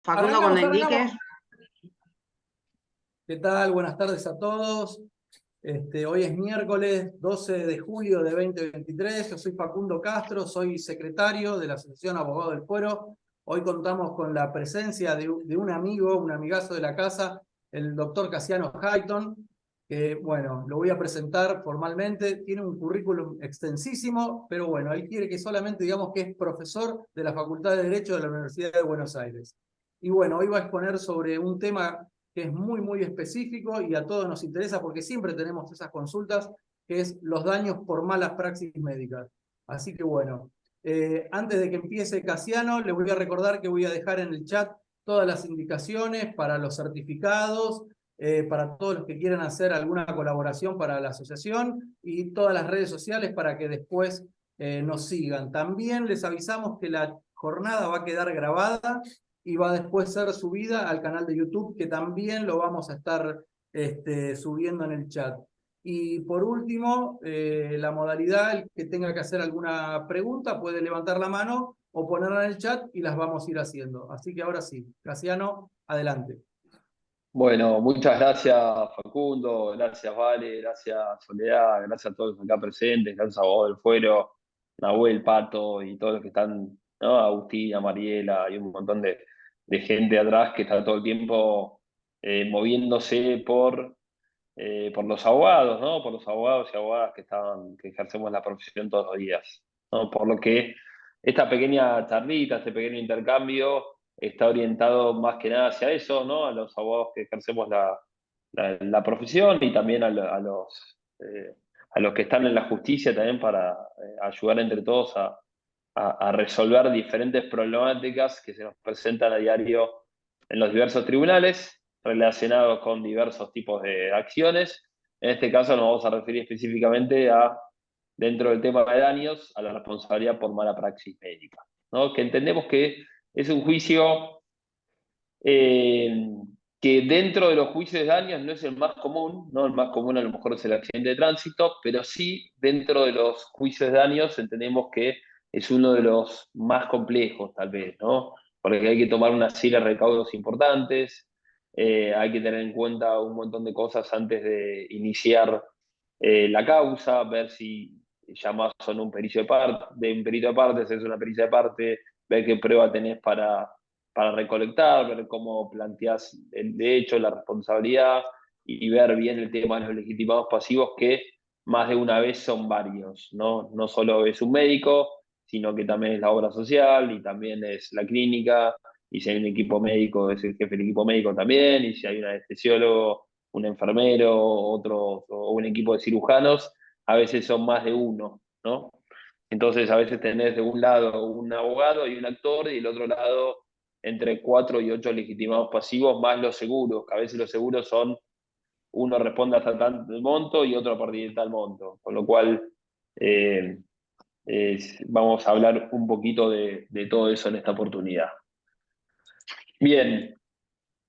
Facundo con Arrancamos, Enrique. arrancamos. ¿Qué tal? Buenas tardes a todos. Hoy es miércoles 12 de julio de 2023. Yo soy Facundo Castro, soy secretario de la Asociación Abogados del Fuero. Hoy contamos con la presencia de un amigo, un amigazo de la casa, el doctor Casiano Hayton, que, bueno, lo voy a presentar formalmente. Tiene un currículum extensísimo, pero bueno, él quiere que solamente digamos que es profesor de la Facultad de Derecho de la Universidad de Buenos Aires. Y bueno, hoy va a exponer sobre un tema que es muy, muy específico y a todos nos interesa porque siempre tenemos esas consultas, que es los daños por malas praxis médicas. Así que bueno, antes de que empiece Casiano, les voy a recordar que voy a dejar en el chat todas las indicaciones para los certificados, para todos los que quieran hacer alguna colaboración para la asociación y todas las redes sociales para que después nos sigan. También les avisamos que la jornada va a quedar grabada y va a después ser subida al canal de YouTube, que también lo vamos a estar subiendo en el chat. Y por último, la modalidad, el que tenga que hacer alguna pregunta puede levantar la mano o ponerla en el chat y las vamos a ir haciendo. Así que ahora sí, Casiano, adelante. Bueno, muchas gracias Facundo, gracias Vale, gracias Soledad, gracias a todos acá presentes, gracias a Abogados del Fuero, Nahuel, Pato y todos los que están, ¿no? Agustina, Mariela y un montón de gente atrás que está todo el tiempo moviéndose por los abogados, ¿no? Por los abogados y abogadas que ejercemos la profesión todos los días, ¿no? Por lo que esta pequeña charlita, este pequeño intercambio está orientado más que nada hacia eso, ¿no? A los abogados que ejercemos la profesión y también a los que están en la justicia también para ayudar entre todos a resolver diferentes problemáticas que se nos presentan a diario en los diversos tribunales relacionados con diversos tipos de acciones. En este caso nos vamos a referir específicamente dentro del tema de daños, a la responsabilidad por mala praxis médica, ¿no? Que entendemos que es un juicio eh, que dentro de los juicios de daños no es el más común, ¿no? El más común a lo mejor es el accidente de tránsito, pero sí dentro de los juicios de daños entendemos que es uno de los más complejos tal vez, ¿no? Porque hay que tomar una serie de recaudos importantes, hay que tener en cuenta un montón de cosas antes de iniciar la causa, ver si llamás o no un pericio de un perito de parte, si es una pericia de parte, ver qué prueba tenés para recolectar, ver cómo planteás el hecho, la responsabilidad y ver bien el tema de los legitimados pasivos, que más de una vez son varios, ¿no? No solo es un médico, sino que también es la obra social y también es la clínica, y si hay un equipo médico es el jefe del equipo médico también, y si hay un anestesiólogo, un enfermero, otro, o un equipo de cirujanos, a veces son más de uno, ¿no? Entonces a veces tenés de un lado un abogado y un actor y del otro lado entre 4 y 8 legitimados pasivos más los seguros, que a veces los seguros son, uno responde hasta tal monto y otro a partir de tal monto, con lo cual eh, vamos a hablar un poquito de todo eso en esta oportunidad. Bien,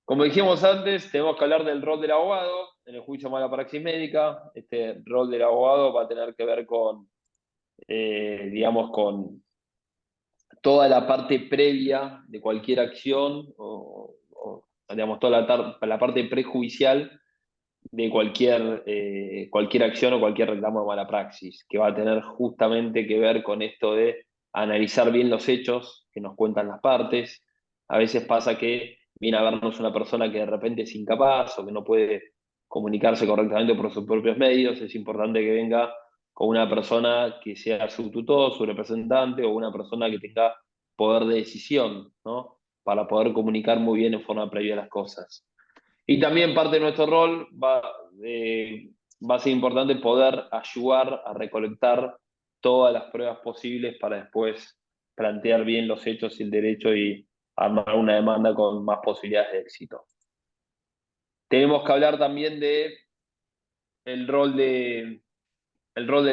como dijimos antes, tenemos que hablar del rol del abogado en el juicio de mala praxis médica. Este rol del abogado va a tener que ver con, digamos, con toda la parte previa de cualquier acción o digamos, toda la parte prejudicial de cualquier acción o cualquier reclamo de mala praxis, que va a tener justamente que ver con esto de analizar bien los hechos que nos cuentan las partes. A veces pasa que viene a vernos una persona que de repente es incapaz o que no puede comunicarse correctamente por sus propios medios. Es importante que venga con una persona que sea su tutor, su representante o una persona que tenga poder de decisión, ¿no? Para poder comunicar muy bien en forma previa las cosas. Y también parte de nuestro rol va a ser importante poder ayudar a recolectar todas las pruebas posibles para después plantear bien los hechos y el derecho y armar una demanda con más posibilidades de éxito. Tenemos que hablar también de el rol del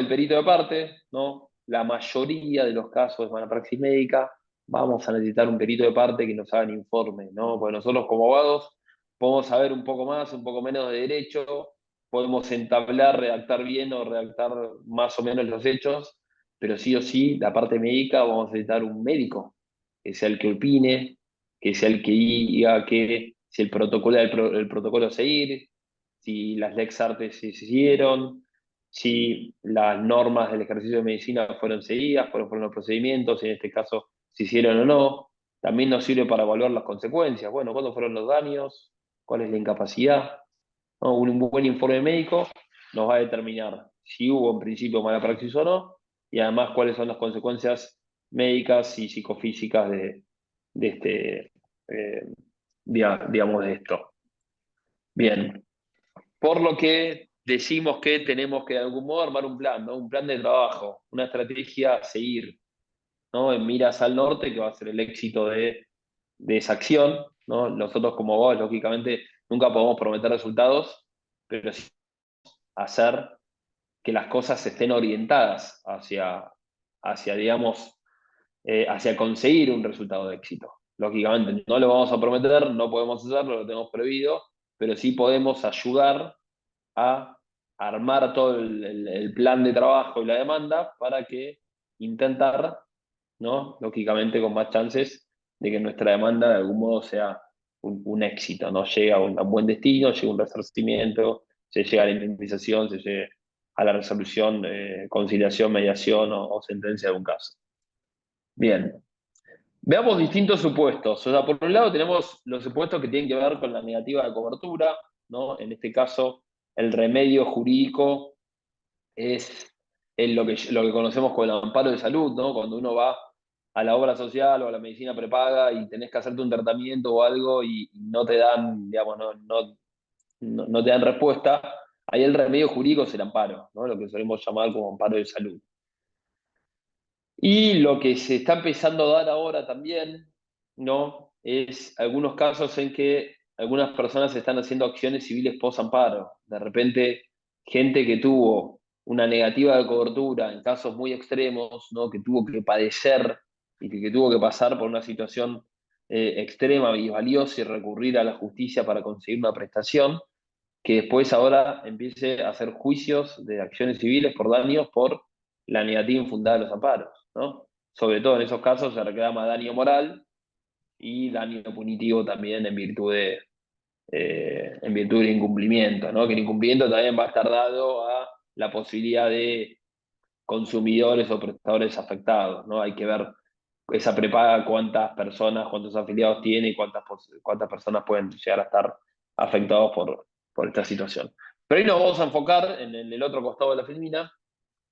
perito de parte, ¿no? La mayoría de los casos de mala praxis médica vamos a necesitar un perito de parte que nos haga un informe, ¿no? Porque nosotros como abogados podemos saber un poco más, un poco menos de derecho, podemos entablar, redactar bien o redactar más o menos los hechos, pero sí o sí, la parte médica vamos a necesitar un médico, que sea el que opine, que sea el que diga que si el protocolo a seguir, si las Lex Artes se hicieron, si las normas del ejercicio de medicina fueron seguidas, fueron los procedimientos, en este caso se hicieron o no. También nos sirve para evaluar las consecuencias. Bueno, ¿cuándo fueron los daños? ¿Cuál es la incapacidad? ¿No? Un buen informe médico nos va a determinar si hubo en principio mala praxis o no, y además cuáles son las consecuencias médicas y psicofísicas de este, digamos, de esto. Bien, por lo que decimos que tenemos que de algún modo armar un plan, ¿no? Un plan de trabajo, una estrategia a seguir, ¿no? En miras al norte, que va a ser el éxito de esa acción, ¿no? Nosotros como vos, lógicamente, nunca podemos prometer resultados, pero sí hacer que las cosas estén orientadas hacia digamos, hacia conseguir un resultado de éxito. Lógicamente, no lo vamos a prometer, no podemos hacerlo, lo tenemos prohibido, pero sí podemos ayudar a armar todo el plan de trabajo y la demanda para que intentar, ¿no? Lógicamente, con más chances de que nuestra demanda de algún modo sea un éxito, ¿no? Llegue a un buen destino, llegue a un resarcimiento, se llegue a la indemnización, se llegue a la resolución, conciliación, mediación o sentencia de un caso. Bien, veamos distintos supuestos. O sea, por un lado tenemos los supuestos que tienen que ver con la negativa de cobertura, ¿no? En este caso, el remedio jurídico es lo que conocemos como el amparo de salud, ¿no? Cuando uno va a la obra social o a la medicina prepaga y tenés que hacerte un tratamiento o algo y no te dan, digamos, no te dan respuesta, ahí el remedio jurídico es el amparo, ¿no? Lo que solemos llamar como amparo de salud. Y lo que se está empezando a dar ahora también, ¿no? Es algunos casos en que algunas personas están haciendo acciones civiles post-amparo. De repente, gente que tuvo una negativa de cobertura en casos muy extremos, ¿no? Que tuvo que padecer y que tuvo que pasar por una situación extrema y valiosa y recurrir a la justicia para conseguir una prestación, que después ahora empiece a hacer juicios de acciones civiles por daños por la negativa infundada de los amparos, ¿no? Sobre todo en esos casos se reclama daño moral y daño punitivo también en virtud del incumplimiento, ¿no? Que el incumplimiento también va a estar dado a la posibilidad de consumidores o prestadores afectados, ¿no? Hay que ver esa prepaga cuántas personas, cuántos afiliados tiene y cuántas personas pueden llegar a estar afectados por esta situación. Pero ahí nos vamos a enfocar en el otro costado de la filmina,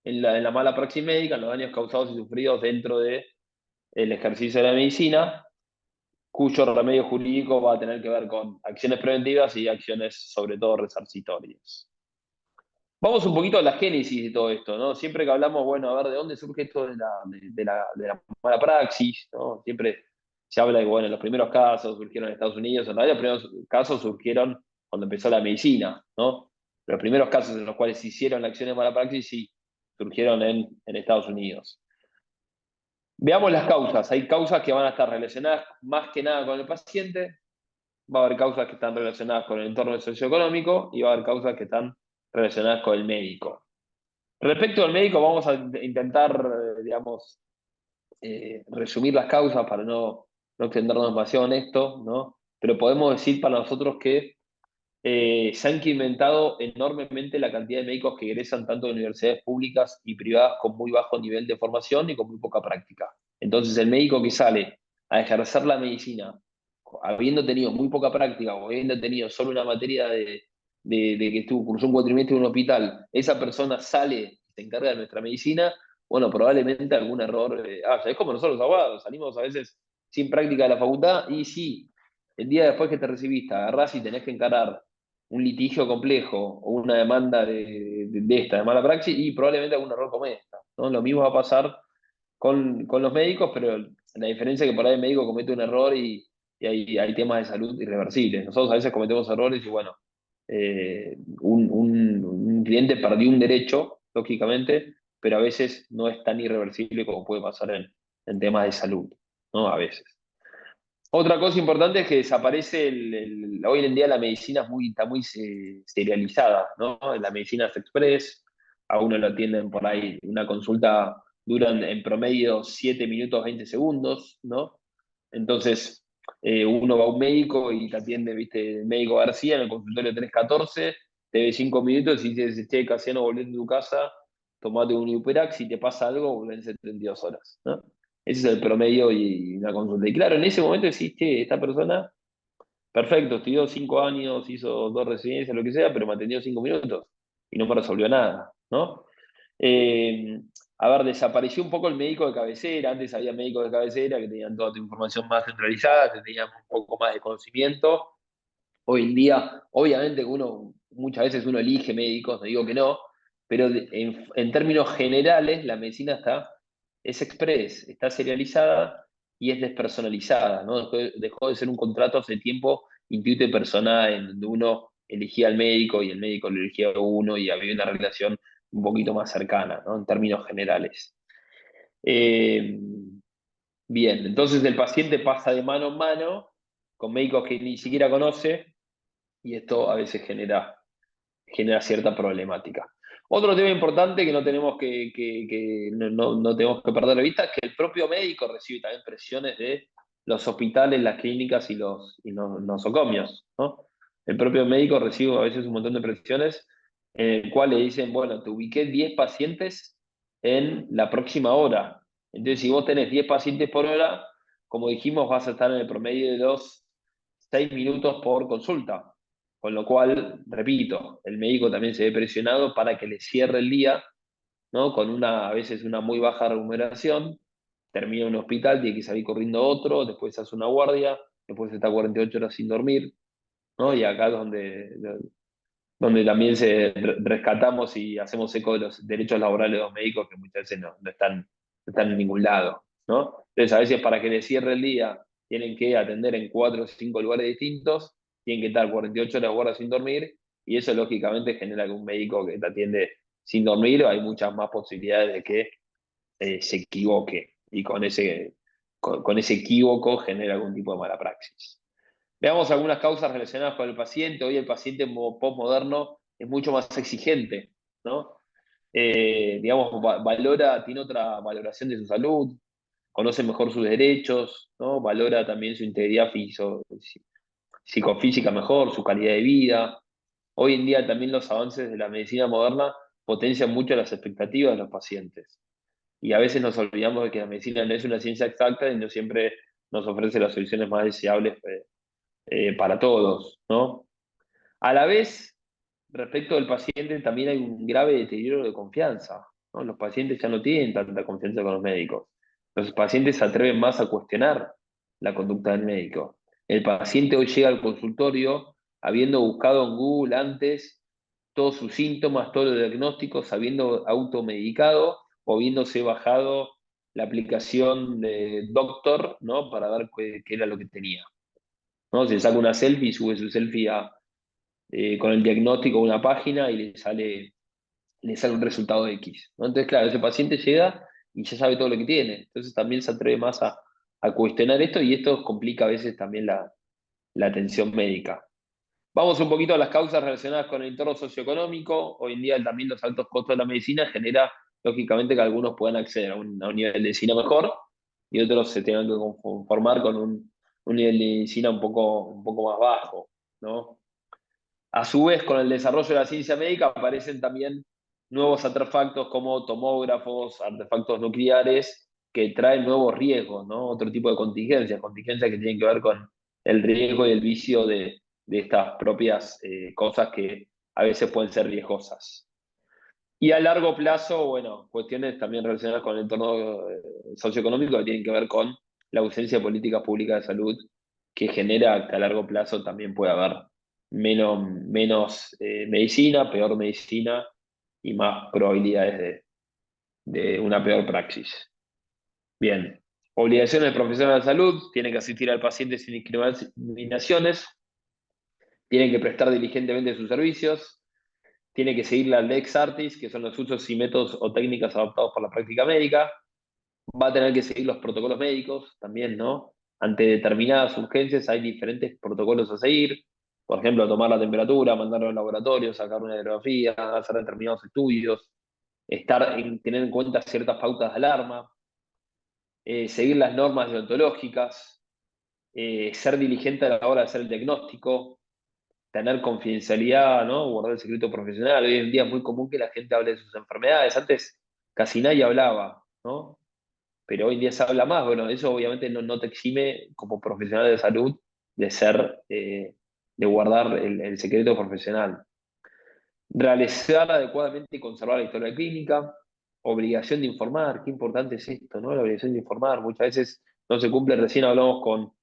en la mala praxis médica, en los daños causados y sufridos dentro del ejercicio de la medicina, cuyo remedio jurídico va a tener que ver con acciones preventivas y acciones sobre todo resarcitorias. Vamos un poquito a la génesis de todo esto, ¿no? Siempre que hablamos, bueno, a ver, ¿de dónde surge esto de la mala praxis? ¿No? Siempre se habla de, bueno, los primeros casos surgieron en Estados Unidos, en realidad los primeros casos surgieron cuando empezó la medicina, ¿no? Los primeros casos en los cuales se hicieron acciones de mala praxis sí surgieron en Estados Unidos. Veamos las causas. Hay causas que van a estar relacionadas más que nada con el paciente, va a haber causas que están relacionadas con el entorno socioeconómico y va a haber causas que están relacionadas con el médico. Respecto al médico, vamos a intentar, digamos, resumir las causas para no extendernos demasiado en esto, ¿no? Pero podemos decir para nosotros que se ha incrementado enormemente la cantidad de médicos que egresan tanto de universidades públicas y privadas con muy bajo nivel de formación y con muy poca práctica. Entonces, el médico que sale a ejercer la medicina, habiendo tenido muy poca práctica o habiendo tenido solo una materia de que estuvo, cursó un cuatrimestre en un hospital, esa persona sale y se encarga de nuestra medicina, bueno, probablemente algún error haya. Es como nosotros los abogados, salimos a veces sin práctica de la facultad y sí, el día después que te recibiste, agarrás y tenés que encarar un litigio complejo o una demanda de mala praxis y probablemente algún error cometa, ¿no? Lo mismo va a pasar con los médicos, pero la diferencia es que por ahí el médico comete un error y hay temas de salud irreversibles. Nosotros a veces cometemos errores y bueno, un cliente perdió un derecho, lógicamente, pero a veces no es tan irreversible como puede pasar en temas de salud, ¿no? A veces. Otra cosa importante es que desaparece hoy en día la medicina está muy serializada, ¿no? La medicina es express, a uno lo atienden por ahí, una consulta dura en promedio 7 minutos 20 segundos, ¿no? Entonces, uno va a un médico y te atiende, viste, el médico García en el consultorio 314, te ve 5 minutos y te dice, che, Casiano, volvés a tu casa, tomate un Uperax, si te pasa algo, volvés en 72 horas, ¿no? Ese es el promedio y una consulta. Y claro, en ese momento decís, che, esta persona, perfecto, estudió 5 años, hizo 2 residencias, lo que sea, pero me atendió 5 minutos y no me resolvió nada, ¿no? Eh, a ver, desapareció un poco el médico de cabecera. Antes había médicos de cabecera que tenían toda tu información más centralizada, que tenían un poco más de conocimiento. Hoy en día, obviamente, muchas veces uno elige médicos, no digo que no, pero en términos generales, la medicina es express, está serializada y es despersonalizada, ¿no? Dejó de ser un contrato hace tiempo intuito y personal, en donde uno elegía al médico y el médico lo elegía a uno y había una relación un poquito más cercana, ¿no? En términos generales. Eh, Bien, entonces el paciente pasa de mano en mano con médicos que ni siquiera conoce y esto a veces genera cierta problemática. Otro tema importante que no tenemos no tenemos que perder de vista es que el propio médico recibe también presiones de los hospitales, las clínicas y los nosocomios, ¿no? El propio médico recibe a veces un montón de presiones en el cual le dicen, bueno, te ubiqué 10 pacientes en la próxima hora. Entonces, si vos tenés 10 pacientes por hora, como dijimos, vas a estar en el promedio de los 6 minutos por consulta. Con lo cual, repito, el médico también se ve presionado para que le cierre el día, ¿no? Con a veces una muy baja remuneración, termina en un hospital, tiene que salir corriendo a otro, después hace una guardia, después está 48 horas sin dormir, ¿no? Y acá es donde también rescatamos y hacemos eco de los derechos laborales de los médicos que muchas veces no están en ningún lado, ¿no? Entonces, a veces para que le cierre el día, tienen que atender en 4 o 5 lugares distintos, tienen que estar 48 horas guardas sin dormir, y eso lógicamente genera que un médico que te atiende sin dormir, hay muchas más posibilidades de que se equivoque, y con ese equívoco genera algún tipo de mala praxis. Veamos algunas causas relacionadas con el paciente. Hoy el paciente postmoderno es mucho más exigente, ¿no? Digamos, tiene otra valoración de su salud, conoce mejor sus derechos, ¿no? Valora también su integridad psicofísica mejor, su calidad de vida. Hoy en día también los avances de la medicina moderna potencian mucho las expectativas de los pacientes. Y a veces nos olvidamos de que la medicina no es una ciencia exacta y no siempre nos ofrece las soluciones más deseables para todos, ¿no? A la vez, respecto del paciente, también hay un grave deterioro de confianza, ¿no? Los pacientes ya no tienen tanta confianza con los médicos. Los pacientes se atreven más a cuestionar la conducta del médico. El paciente hoy llega al consultorio habiendo buscado en Google antes todos sus síntomas, todos los diagnósticos, habiendo automedicado o habiéndose bajado la aplicación de Doctor, ¿no? Para ver qué era lo que tenía, ¿no? Se saca una selfie, sube su selfie con el diagnóstico a una página y le sale un resultado X, ¿no? Entonces, claro, ese paciente llega y ya sabe todo lo que tiene. Entonces también se atreve más a cuestionar esto y esto complica a veces también la atención médica. Vamos un poquito a las causas relacionadas con el entorno socioeconómico. Hoy en día también los altos costos de la medicina genera, lógicamente, que algunos puedan acceder a un nivel de medicina mejor y otros se tengan que conformar con un nivel de medicina un poco más bajo, ¿no? A su vez, con el desarrollo de la ciencia médica aparecen también nuevos artefactos como tomógrafos, artefactos nucleares, que traen nuevos riesgos, ¿no? Otro tipo de contingencias que tienen que ver con el riesgo y el vicio de estas propias cosas que a veces pueden ser riesgosas. Y a largo plazo, bueno, cuestiones también relacionadas con el entorno socioeconómico que tienen que ver con la ausencia de políticas públicas de salud, que genera que a largo plazo también puede haber menos medicina, peor medicina y más probabilidades de una peor praxis. Bien, obligaciones del profesional de la salud: tiene que asistir al paciente sin discriminaciones, tiene que prestar diligentemente sus servicios, tiene que seguir la Lex Artis, que son los usos y métodos o técnicas adoptados por la práctica médica, va a tener que seguir los protocolos médicos también, ¿no? Ante determinadas urgencias hay diferentes protocolos a seguir, por ejemplo, tomar la temperatura, mandarlo al laboratorio, sacar una radiografía, hacer determinados estudios, tener en cuenta ciertas pautas de alarma, seguir las normas deontológicas, ser diligente a la hora de hacer el diagnóstico, tener confidencialidad, ¿no? Guardar el secreto profesional. Hoy en día es muy común que la gente hable de sus enfermedades. Antes casi nadie hablaba, ¿no? Pero hoy en día se habla más. Bueno, eso obviamente no te exime como profesional de salud de ser, de guardar el secreto profesional. Realizar adecuadamente y conservar la historia clínica, obligación de informar, qué importante es esto, ¿no? La obligación de informar, muchas veces no se cumple, recién hablamos con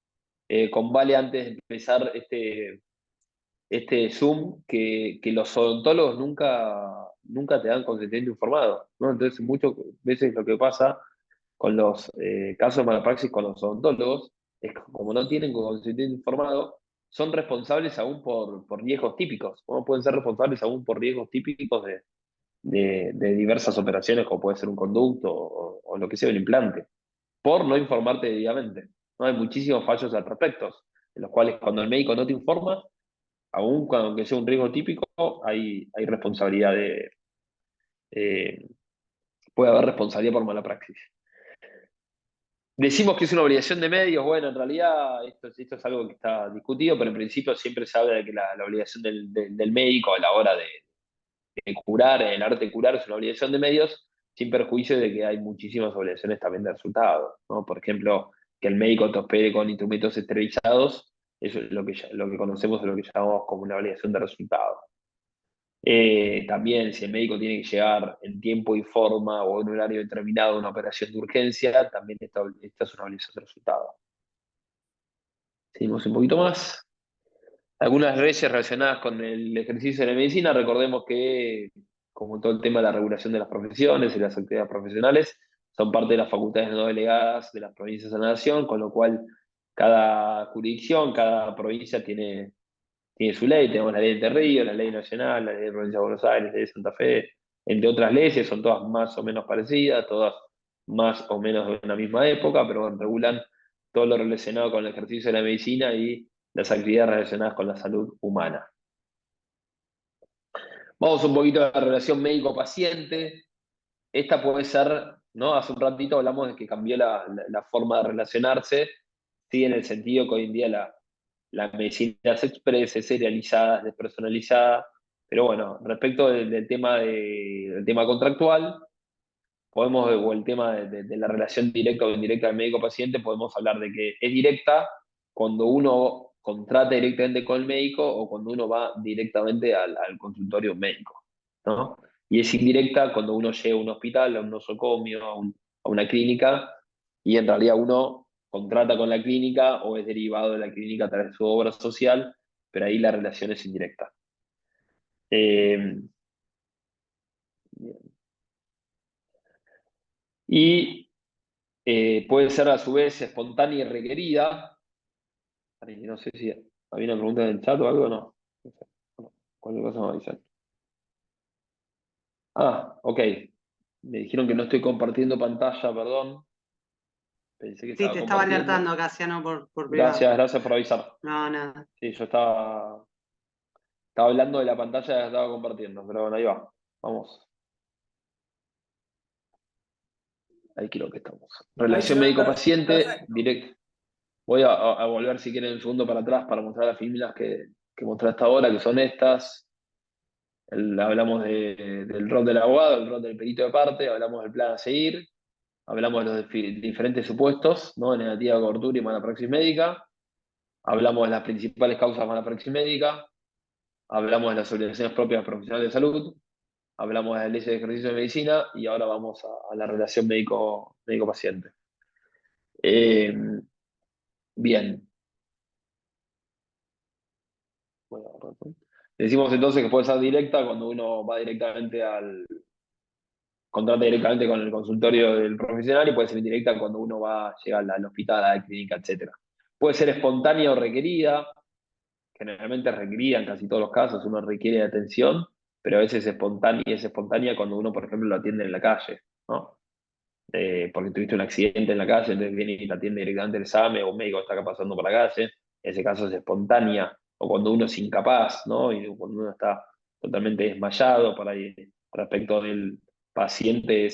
Vale antes de empezar este Zoom, que los odontólogos nunca te dan consentimiento informado, ¿no? Entonces muchas veces lo que pasa con los casos de mala praxis con los odontólogos es que como no tienen consentimiento informado, son responsables aún por riesgos típicos, ¿no? Pueden ser responsables aún por riesgos típicos de diversas operaciones, como puede ser un conducto o lo que sea, un implante, por no informarte debidamente. ¿No? Hay muchísimos fallos al respecto, en los cuales cuando el médico no te informa, aún cuando sea un riesgo típico, hay responsabilidad eh, puede haber responsabilidad por mala praxis. Decimos que es una obligación de medios, bueno, en realidad esto es algo que está discutido, pero en principio siempre se habla de que la obligación del médico a la hora de curar, en el arte de curar, es una obligación de medios, sin perjuicio de que hay muchísimas obligaciones también de resultados, ¿no? Por ejemplo, que el médico te opere con instrumentos esterilizados, eso es lo que conocemos, es lo que llamamos como una obligación de resultados. También, si el médico tiene que llegar en tiempo y forma o en un horario determinado a una operación de urgencia, también esta es una obligación de resultado. Seguimos un poquito más. Algunas leyes relacionadas con el ejercicio de la medicina, recordemos que, como todo el tema de la regulación de las profesiones y las actividades profesionales, son parte de las facultades no delegadas de las provincias de la nación, con lo cual cada jurisdicción, cada provincia tiene su ley. Tenemos la ley de Entre Ríos, la ley nacional, la ley de Provincia de Buenos Aires, la ley de Santa Fe, entre otras leyes, son todas más o menos parecidas, todas más o menos de una misma época, pero bueno, regulan todo lo relacionado con el ejercicio de la medicina y las actividades relacionadas con la salud humana. Vamos un poquito a la relación médico-paciente. Esta puede ser, ¿no? Hace un ratito hablamos de que cambió la forma de relacionarse, sí, en el sentido que hoy en día la medicina se expresa, es serializada, es despersonalizada, pero bueno, respecto del tema contractual, podemos, o el tema de la relación directa o indirecta del médico-paciente, podemos hablar de que es directa cuando uno contrata directamente con el médico o cuando uno va directamente al consultorio médico, ¿no? Y es indirecta cuando uno llega a un hospital, a un nosocomio, a una clínica, y en realidad uno contrata con la clínica o es derivado de la clínica a través de su obra social, pero ahí la relación es indirecta. Eh, y puede ser a su vez espontánea y requerida. No sé si había una pregunta en el chat o algo, no. No sé. Bueno, cualquier cosa me avisan. Ah, ok. Me dijeron que no estoy compartiendo pantalla, perdón. Pensé que Sí, estaba te estaba compartiendo. alertando, Casiano, por privado. Gracias por avisar. No, nada. Sí, yo estaba hablando de la pantalla que estaba compartiendo, pero bueno, ahí va. Vamos. Ahí creo que estamos. Ahí se Relación ve médico-paciente, perfecto. directo. Voy a volver si quieren un segundo para atrás para mostrar las fórmulas que mostré hasta ahora, que son estas. Hablamos del rol del abogado, el rol del perito de parte, hablamos del plan a seguir, hablamos de los diferentes supuestos, ¿no? Negativa de cobertura y mala praxis médica, hablamos de las principales causas de mala praxis médica, hablamos de las obligaciones propias del profesional de salud, hablamos de las leyes de ejercicio de medicina y ahora vamos a la relación médico-paciente. Bien. Bueno, decimos entonces que puede ser directa cuando uno va directamente contrata directamente con el consultorio del profesional y puede ser indirecta cuando uno llega al hospital, a la clínica, etc. Puede ser espontánea o requerida, generalmente requerida en casi todos los casos, uno requiere de atención, pero a veces es espontánea cuando uno, por ejemplo, lo atiende en la calle, ¿no? Porque tuviste un accidente en la calle, entonces viene y te atiende directamente el examen o un médico está acá pasando por la calle, en ese caso es espontánea, o cuando uno es incapaz, ¿no? Y cuando uno está totalmente desmayado, por ahí respecto del paciente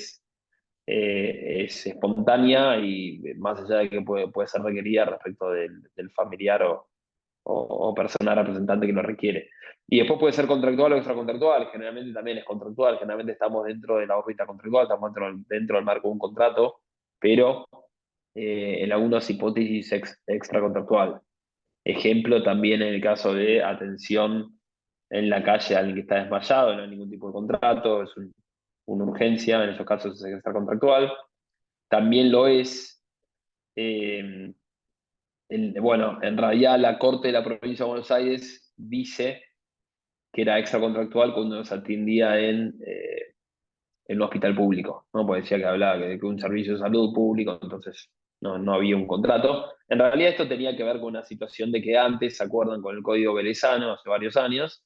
es espontánea y más allá de que puede ser requerida respecto del familiar o persona representante que lo requiere. Y después puede ser contractual o extracontractual, generalmente también es contractual, generalmente estamos dentro de la órbita contractual, estamos dentro del marco de un contrato, pero en algunas hipótesis extracontractual. Ejemplo también en el caso de atención en la calle a alguien que está desmayado, no hay ningún tipo de contrato, es una urgencia, en esos casos es extracontractual. También lo es, eh, bueno, en realidad la Corte de la Provincia de Buenos Aires dice que era extracontractual cuando se atendía en un hospital público, ¿no? Porque decía que hablaba que un servicio de salud público, entonces no había un contrato. En realidad esto tenía que ver con una situación de que antes, ¿se acuerdan? Con el Código Belezano, hace varios años,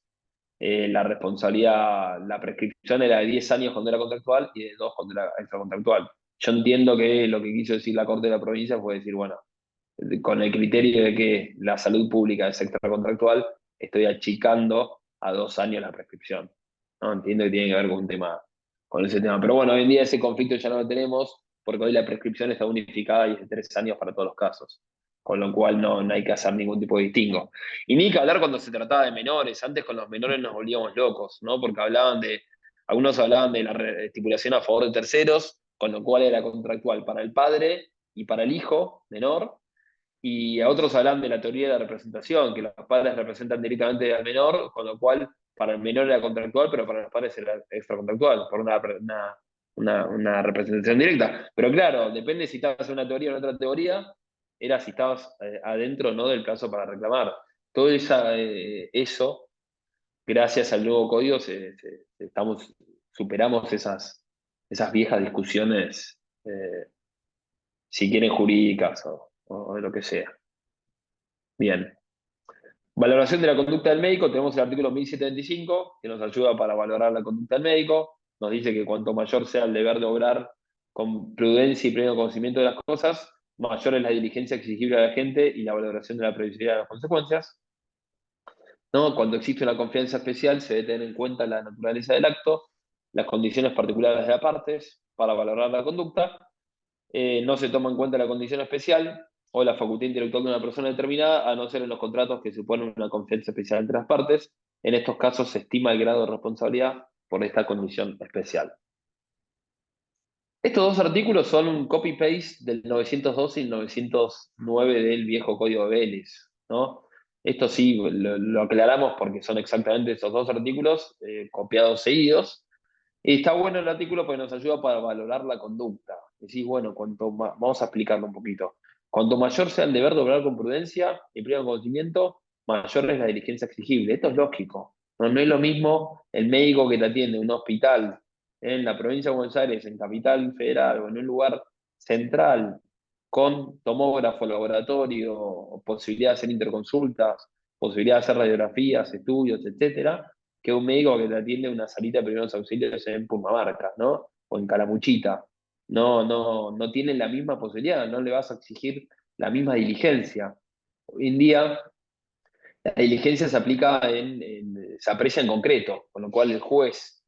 la responsabilidad, la prescripción era de 10 años cuando era contractual y de 2 cuando era extracontractual. Yo entiendo que lo que quiso decir la Corte de la Provincia fue decir, bueno, con el criterio de que la salud pública es extracontractual, estoy achicando a 2 años la prescripción. ¿No? Entiendo que tiene que ver con ese tema. Pero bueno, hoy en día ese conflicto ya no lo tenemos, porque hoy la prescripción está unificada y es de 3 años para todos los casos. Con lo cual no hay que hacer ningún tipo de distingo. Y ni que hablar cuando se trataba de menores. Antes con los menores nos volvíamos locos, ¿no? Porque algunos hablaban de la estipulación a favor de terceros, con lo cual era contractual para el padre y para el hijo menor, y a otros hablan de la teoría de la representación, que los padres representan directamente al menor, con lo cual para el menor era contractual, pero para los padres era extracontractual, por una representación directa. Pero claro, depende si estabas en una teoría o en otra teoría, era si estabas adentro o no del plazo para reclamar. Todo eso, gracias al nuevo código, superamos esas viejas discusiones, si quieren jurídicas o de lo que sea. Bien. Valoración de la conducta del médico, tenemos el artículo 1725, que nos ayuda para valorar la conducta del médico. Nos dice que cuanto mayor sea el deber de obrar con prudencia y pleno conocimiento de las cosas, mayor es la diligencia exigible a la gente y la valoración de la previsibilidad de las consecuencias. ¿No? Cuando existe una confianza especial, se debe tener en cuenta la naturaleza del acto, las condiciones particulares de las partes para valorar la conducta. No se toma en cuenta la condición especial o la facultad intelectual de una persona determinada, a no ser en los contratos que suponen una confianza especial entre las partes. En estos casos se estima el grado de responsabilidad por esta condición especial. Estos dos artículos son un copy-paste del 912 y el 909 del viejo Código de Vélez, ¿no? Esto sí, lo aclaramos porque son exactamente esos dos artículos copiados seguidos. Y está bueno el artículo porque nos ayuda para valorar la conducta. Decís, bueno, vamos a explicarlo un poquito. Cuanto mayor sea el deber de obrar con prudencia y pleno conocimiento, mayor es la diligencia exigible. Esto es lógico. No es lo mismo el médico que te atiende en un hospital en la provincia de Buenos Aires, en Capital Federal o en un lugar central con tomógrafo, laboratorio, posibilidad de hacer interconsultas, posibilidad de hacer radiografías, estudios, etcétera, que un médico que te atiende en una salita de primeros auxilios en Purmamarca, ¿no? O en Calamuchita. No tienen la misma posibilidad, no le vas a exigir la misma diligencia. Hoy en día, la diligencia se aplica se aprecia en concreto, con lo cual el juez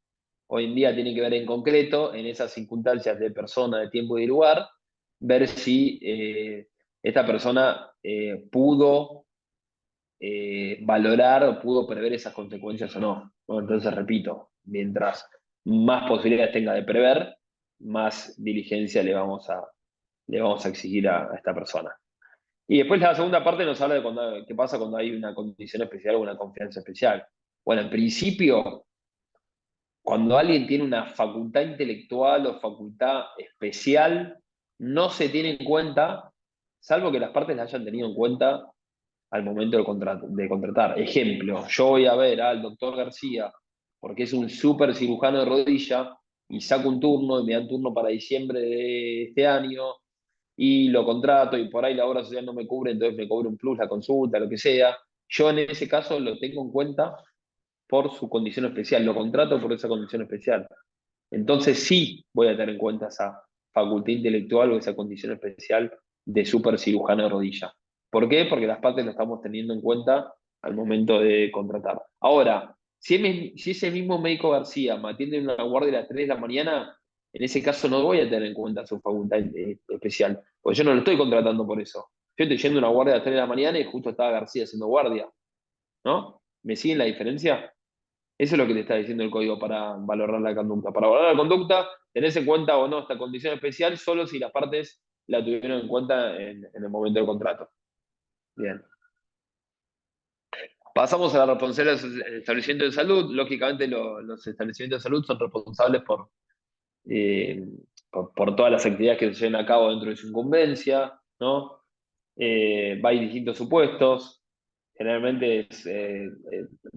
hoy en día tiene que ver en concreto, en esas circunstancias de persona, de tiempo y de lugar, ver si esta persona pudo valorar o pudo prever esas consecuencias o no. Bueno, entonces, repito, mientras más posibilidades tenga de prever, más diligencia le vamos a exigir a esta persona. Y después la segunda parte nos habla de qué pasa cuando hay una condición especial o una confianza especial. Bueno, en principio, cuando alguien tiene una facultad intelectual o facultad especial, no se tiene en cuenta, salvo que las partes la hayan tenido en cuenta al momento de contratar. Ejemplo, yo voy a ver al doctor García porque es un súper cirujano de rodilla y saco un turno y me dan turno para diciembre de este año y lo contrato y por ahí la obra social no me cubre, entonces me cobra un plus la consulta, lo que sea. Yo en ese caso lo tengo en cuenta por su condición especial, lo contrato por esa condición especial. Entonces sí voy a tener en cuenta esa facultad intelectual o esa condición especial de super cirujano de rodilla. ¿Por qué? Porque las partes lo estamos teniendo en cuenta al momento de contratar. Ahora, si ese mismo médico García me atiende en una guardia a las 3 de la mañana, en ese caso no voy a tener en cuenta su facultad especial, porque yo no lo estoy contratando por eso. Yo estoy yendo a una guardia a las 3 de la mañana y justo estaba García haciendo guardia, ¿no? ¿Me siguen la diferencia? Eso es lo que te está diciendo el código para valorar la conducta. Para valorar la conducta, tenés en cuenta o no esta condición especial solo si las partes la tuvieron en cuenta en el momento del contrato. Bien. Pasamos a la responsabilidad del establecimiento de salud. Lógicamente, los establecimientos de salud son responsables eh, por todas las actividades que se lleven a cabo dentro de su incumbencia, ¿no? Hay distintos supuestos. Generalmente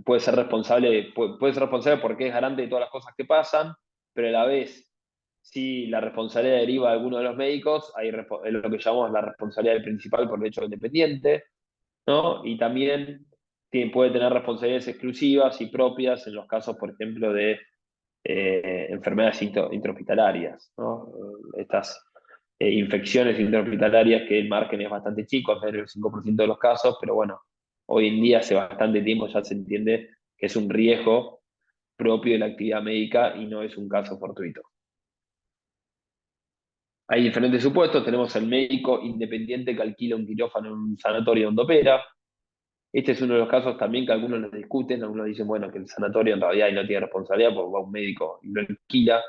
puede ser responsable, puede ser responsable porque es garante de todas las cosas que pasan, pero a la vez, si la responsabilidad deriva de alguno de los médicos, es lo que llamamos la responsabilidad principal por el hecho independiente, ¿no? Y también puede tener responsabilidades exclusivas y propias en los casos, por ejemplo, de enfermedades intrahospitalarias, ¿no? Estas infecciones intrahospitalarias que el margen es bastante chico, es menos del 5% de los casos, pero bueno, hoy en día hace bastante tiempo ya se entiende que es un riesgo propio de la actividad médica y no es un caso fortuito. Hay diferentes supuestos, tenemos al médico independiente que alquila un quirófano en un sanatorio donde opera. Este es uno de los casos también que algunos lo discuten, algunos dicen, bueno, que el sanatorio en realidad no tiene responsabilidad porque va un médico y lo alquila,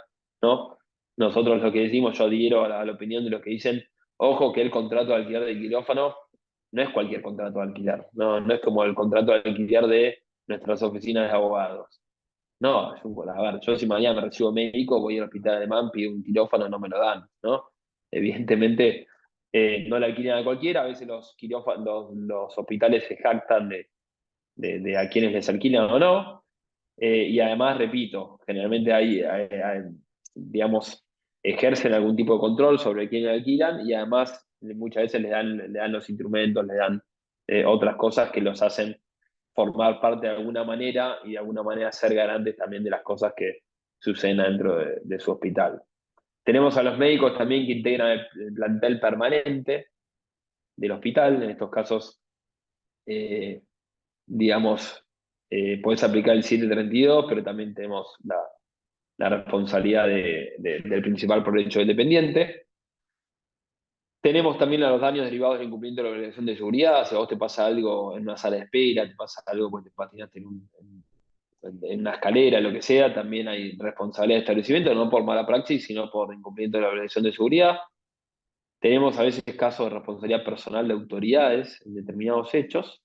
¿no? Nosotros lo que decimos, yo adhiero a la opinión de los que dicen, ojo que el contrato de alquiler de quirófano no es cualquier contrato de alquiler, no es como el contrato de alquiler de nuestras oficinas de abogados. No, a ver, yo si mañana me recibo médico, voy al hospital alemán, pido un quirófano, no me lo dan, ¿no? Evidentemente, no la alquilan a cualquiera, a veces los hospitales se jactan de a quienes les alquilan o no, y además, repito, generalmente digamos, ejercen algún tipo de control sobre quién alquilan y además muchas veces le dan los instrumentos, le dan otras cosas que los hacen formar parte de alguna manera y de alguna manera ser garantes también de las cosas que suceden dentro de su hospital. Tenemos a los médicos también que integran el plantel permanente del hospital. En estos casos, digamos, puedes aplicar el 732, pero también tenemos la responsabilidad del principal por el hecho del dependiente. Tenemos también a los daños derivados del incumplimiento de la obligación de seguridad. Si a vos te pasa algo en una sala de espera, te pasa algo porque te patinaste en una escalera, lo que sea, también hay responsabilidad de establecimiento, no por mala praxis, sino por incumplimiento de la obligación de seguridad. Tenemos a veces casos de responsabilidad personal de autoridades en determinados hechos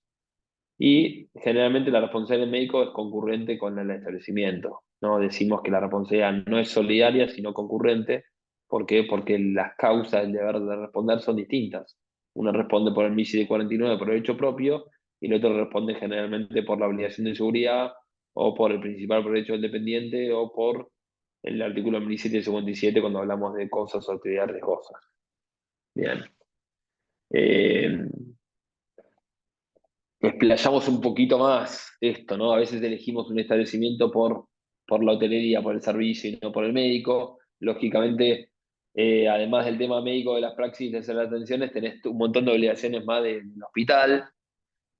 y generalmente la responsabilidad del médico es concurrente con el establecimiento, ¿no? Decimos que la responsabilidad no es solidaria, sino concurrente. ¿Por qué? Porque las causas del deber de responder son distintas. Uno responde por el MISI de 49 por el hecho propio y el otro responde generalmente por la obligación de seguridad o por el principal por el hecho del dependiente o por el artículo 1757 cuando hablamos de cosas o actividades riesgosas. Bien. Eh, Explayamos un poquito más esto, ¿no? A veces elegimos un establecimiento por la hotelería, por el servicio y no por el médico. Lógicamente, además del tema médico de las praxis de hacer las atenciones, tenés un montón de obligaciones más del hospital.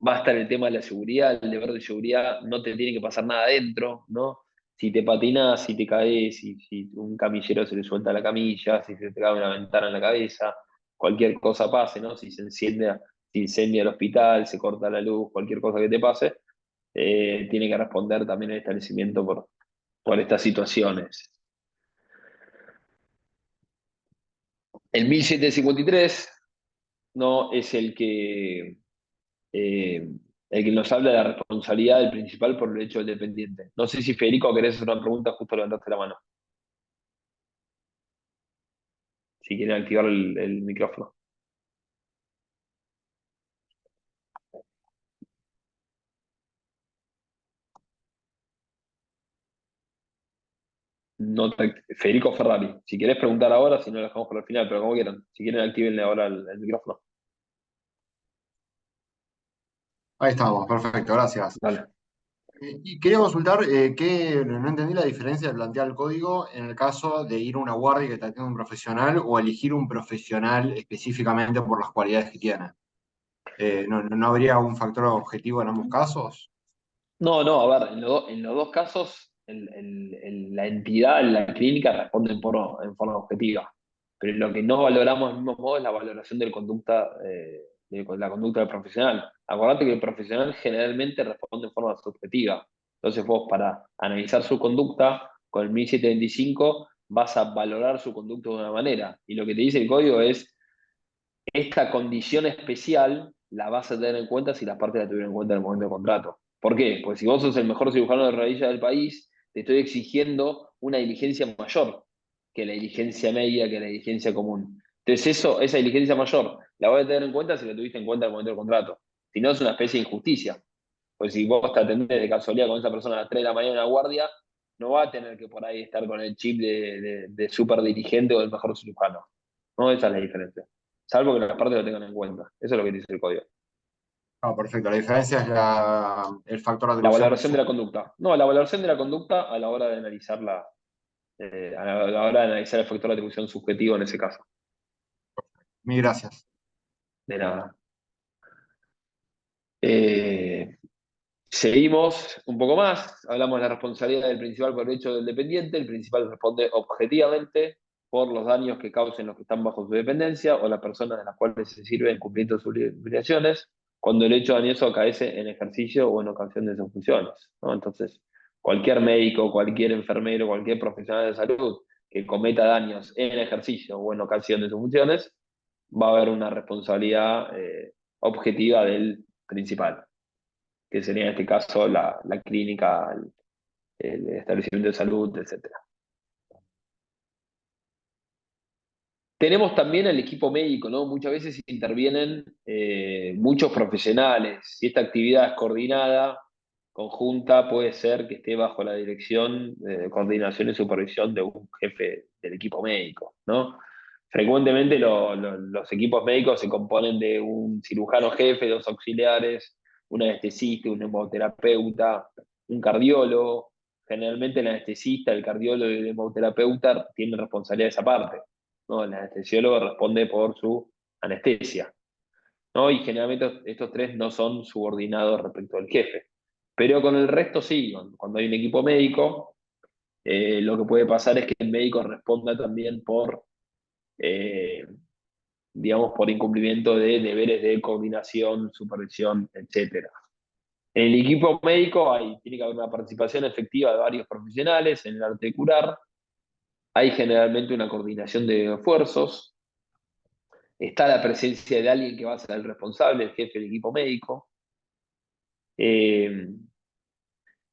Va a estar el tema de la seguridad, el deber de seguridad, no te tiene que pasar nada adentro, ¿no? Si te patinas, si te caes, si un camillero se le suelta la camilla, si se te cae una ventana en la cabeza, cualquier cosa pase, ¿no? Si se incendia el hospital, se corta la luz, cualquier cosa que te pase, tiene que responder también el establecimiento por estas situaciones. El 1753 no es eh, el que nos habla de la responsabilidad del principal por el hecho del dependiente. No sé si Federico querés hacer una pregunta, justo levantaste la mano. Si quieren activar el micrófono. Federico Ferrari. Si querés preguntar ahora, si no, lo dejamos para el final, pero como quieran. Si quieren, activenle ahora el micrófono. Ahí estamos, perfecto, gracias. Dale. Y quería consultar que no entendí la diferencia de plantear el código en el caso de ir a una guardia que te atienda un profesional o elegir un profesional específicamente por las cualidades que tiene. ¿No habría un factor objetivo en ambos casos? No, a ver, en los dos casos la entidad, la clínica responde en forma objetiva. Pero lo que no valoramos del mismo modo es la valoración de la conducta del profesional. Acordate que el profesional generalmente responde en forma subjetiva. Entonces vos, para analizar su conducta, con el 1725 vas a valorar su conducta de una manera. Y lo que te dice el código es, esta condición especial la vas a tener en cuenta si las partes la tuvieron en cuenta en el momento del contrato. ¿Por qué? Pues si vos sos el mejor cirujano de rodilla del país, te estoy exigiendo una diligencia mayor que la diligencia media, que la diligencia común. Entonces esa diligencia mayor la voy a tener en cuenta si la tuviste en cuenta en el momento del contrato. Si no, es una especie de injusticia. Pues si vos te atendés de casualidad con esa persona a las 3 de la mañana en la guardia, no va a tener que por ahí estar con el chip de super dirigente o del mejor cirujano. No, esa es la diferencia. Salvo que las partes lo tengan en cuenta. Eso es lo que dice el código. Ah, perfecto. La diferencia es el factor de La atribución valoración de versus... la conducta. No, la valoración de la conducta a la hora de analizar a la hora de analizar el factor de atribución subjetivo en ese caso. Mil gracias. De nada. Eh, Seguimos un poco más, hablamos de la responsabilidad del principal por el hecho del dependiente. El principal responde objetivamente por los daños que causen los que están bajo su dependencia o las personas de las cuales se sirve en cumplimiento de sus obligaciones, cuando el hecho dañoso acaece en ejercicio o en ocasión de sus funciones, ¿no? Entonces, cualquier médico, cualquier enfermero, cualquier profesional de salud que cometa daños en ejercicio o en ocasión de sus funciones, va a haber una responsabilidad objetiva del principal, que sería en este caso la clínica, el establecimiento de salud, etcétera. Tenemos también el equipo médico, ¿no? Muchas veces intervienen muchos profesionales. Si esta actividad es coordinada, conjunta, puede ser que esté bajo la dirección, coordinación y supervisión de un jefe del equipo médico, ¿no? Frecuentemente los equipos médicos se componen de un cirujano jefe, dos auxiliares, un anestesista, un hemoterapeuta, un cardiólogo. Generalmente el anestesista, el cardiólogo y el hemoterapeuta tienen responsabilidad de esa parte, ¿no? El anestesiólogo responde por su anestesia, ¿no? Y generalmente estos tres no son subordinados respecto al jefe. Pero con el resto sí, cuando hay un equipo médico, lo que puede pasar es que el médico responda también eh, digamos, por incumplimiento de deberes de coordinación, supervisión, etc. En el equipo médico tiene que haber una participación efectiva de varios profesionales en el arte de curar. Hay generalmente una coordinación de esfuerzos. Está la presencia de alguien que va a ser el responsable, el jefe del equipo médico. Eh,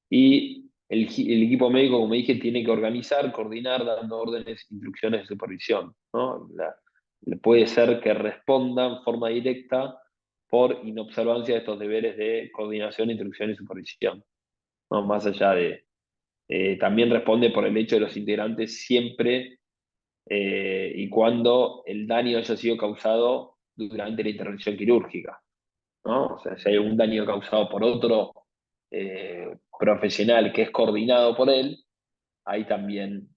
y el equipo médico, como dije, tiene que organizar, coordinar, dando órdenes, instrucciones de supervisión, ¿no? Puede ser que responda en forma directa por inobservancia de estos deberes de coordinación, instrucción y supervisión, ¿no? Más allá también responde por el hecho de los integrantes siempre y cuando el daño haya sido causado durante la intervención quirúrgica, ¿no? O sea, si hay un daño causado por otro profesional que es coordinado por él, hay también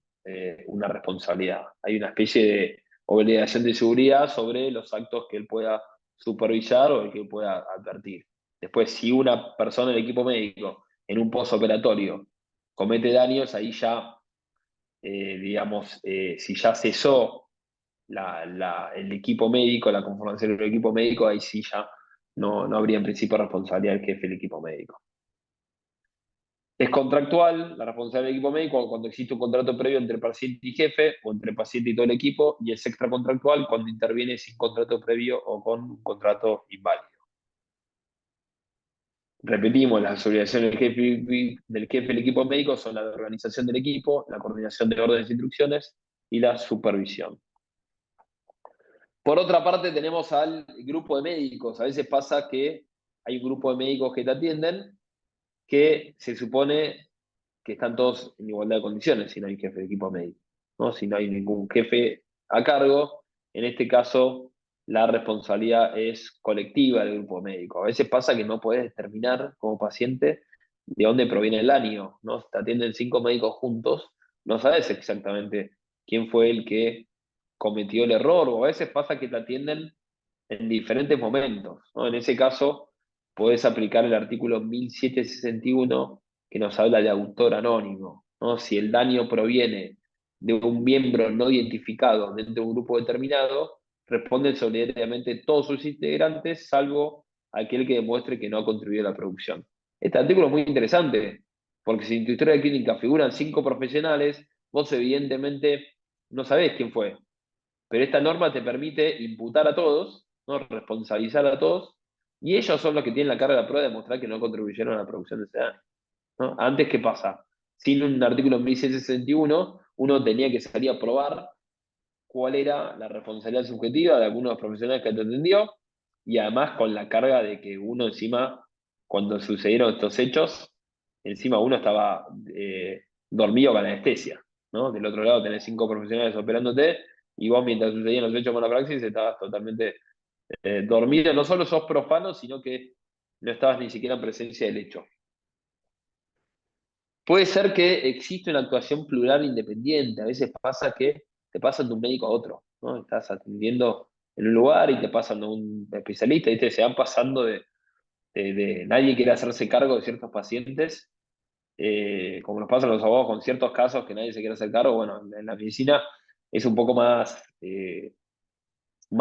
una responsabilidad. Hay una especie de obligación de seguridad sobre los actos que él pueda supervisar o el que él pueda advertir. Después, si una persona del equipo médico en un postoperatorio comete daños, ahí ya, digamos, si ya cesó el equipo médico, la conformación del equipo médico, ahí sí ya no habría en principio responsabilidad del jefe del equipo médico. Es contractual la responsabilidad del equipo médico cuando existe un contrato previo entre paciente y jefe o entre paciente y todo el equipo, y es extracontractual cuando interviene sin contrato previo o con un contrato inválido. Repetimos, las obligaciones del jefe del equipo médico son la de organización del equipo, la coordinación de órdenes e instrucciones y la supervisión. Por otra parte, tenemos al grupo de médicos. A veces pasa que hay un grupo de médicos que te atienden que se supone que están todos en igualdad de condiciones si no hay jefe de equipo médico, ¿no? Si no hay ningún jefe a cargo, en este caso la responsabilidad es colectiva del grupo médico. A veces pasa que no puedes determinar como paciente de dónde proviene el daño, ¿no? Te atienden 5 médicos juntos, no sabes exactamente quién fue el que cometió el error, o a veces pasa que te atienden en diferentes momentos, ¿no? En ese caso, podés aplicar el artículo 1761 que nos habla de autor anónimo, ¿no? Si el daño proviene de un miembro no identificado dentro de un grupo determinado, responden solidariamente todos sus integrantes, salvo aquel que demuestre que no ha contribuido a la producción. Este artículo es muy interesante, porque si en tu historia clínica figuran 5 profesionales, vos evidentemente no sabés quién fue. Pero esta norma te permite imputar a todos, ¿no? Responsabilizar a todos, y ellos son los que tienen la carga de la prueba de demostrar que no contribuyeron a la producción de ese daño, ¿no? Antes, ¿qué pasa? Sin un artículo 1661, uno tenía que salir a probar cuál era la responsabilidad subjetiva de algunos profesionales que te atendió, y además con la carga de que uno encima, cuando sucedieron estos hechos, encima uno estaba dormido con anestesia, ¿no? Del otro lado tenés 5 profesionales operándote, y vos mientras sucedían los hechos con la praxis estabas totalmente dormido. No solo sos profano, sino que no estabas ni siquiera en presencia del hecho. Puede ser que existe una actuación plural independiente. A veces pasa que te pasan de un médico a otro, ¿no? Estás atendiendo en un lugar y te pasan de un especialista, ¿viste? Se van pasando nadie quiere hacerse cargo de ciertos pacientes, como nos pasa a los abogados con ciertos casos que nadie se quiere hacer cargo. Bueno, en la medicina es un poco más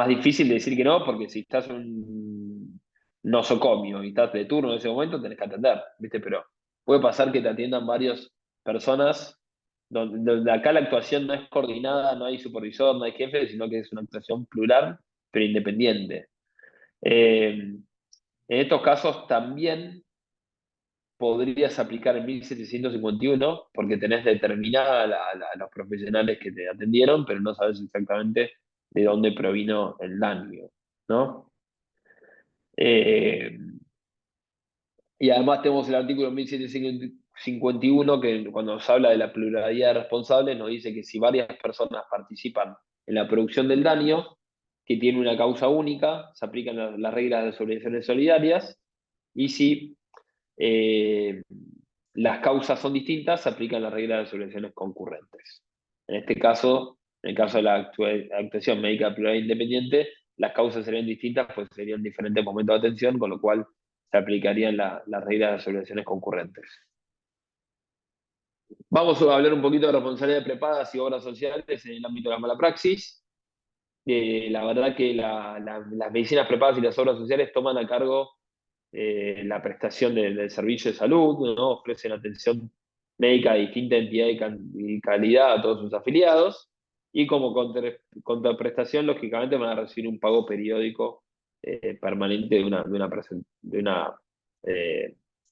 difícil de decir que no, porque si estás en un nosocomio y estás de turno en ese momento, tenés que atender, ¿viste? Pero puede pasar que te atiendan varias personas, donde acá la actuación no es coordinada, no hay supervisor, no hay jefe, sino que es una actuación plural, pero independiente. En estos casos también podrías aplicar el 1751 porque tenés determinada los profesionales que te atendieron, pero no sabes exactamente de dónde provino el daño, ¿no? Eh, y además tenemos el artículo 1751 que cuando nos habla de la pluralidad de responsables nos dice que si varias personas participan en la producción del daño, que tiene una causa única, se aplican las reglas de obligaciones solidarias, y si eh, las causas son distintas, se aplican las reglas de soluciones concurrentes. En este caso, en el caso de la actuación médica plural independiente, las causas serían distintas, pues serían diferentes momentos de atención, con lo cual se aplicarían las reglas de soluciones concurrentes. Vamos a hablar un poquito de responsabilidad de prepagas y obras sociales en el ámbito de la mala praxis. La verdad que las medicinas prepagas y las obras sociales toman a cargo la prestación del servicio de salud, ¿no? Ofrecen atención médica de distinta entidad y calidad a todos sus afiliados, y como contraprestación, lógicamente, van a recibir un pago periódico permanente de una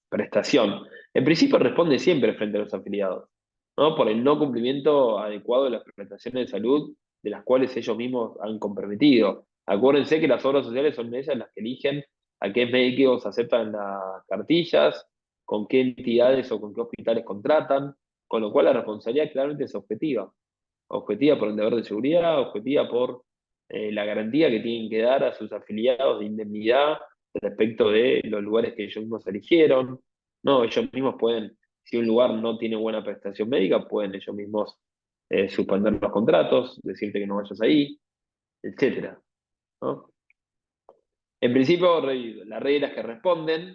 prestación. En principio responde siempre frente a los afiliados, ¿no? Por el no cumplimiento adecuado de las prestaciones de salud de las cuales ellos mismos han comprometido. Acuérdense que las obras sociales son ellas las que eligen a qué médicos aceptan las cartillas, con qué entidades o con qué hospitales contratan, con lo cual la responsabilidad claramente es objetiva. Objetiva por el deber de seguridad, objetiva por la garantía que tienen que dar a sus afiliados de indemnidad respecto de los lugares que ellos mismos eligieron. No, ellos mismos pueden, si un lugar no tiene buena prestación médica, pueden ellos mismos suspender los contratos, decirte que no vayas ahí, etcétera, ¿no? En principio, las reglas que responden.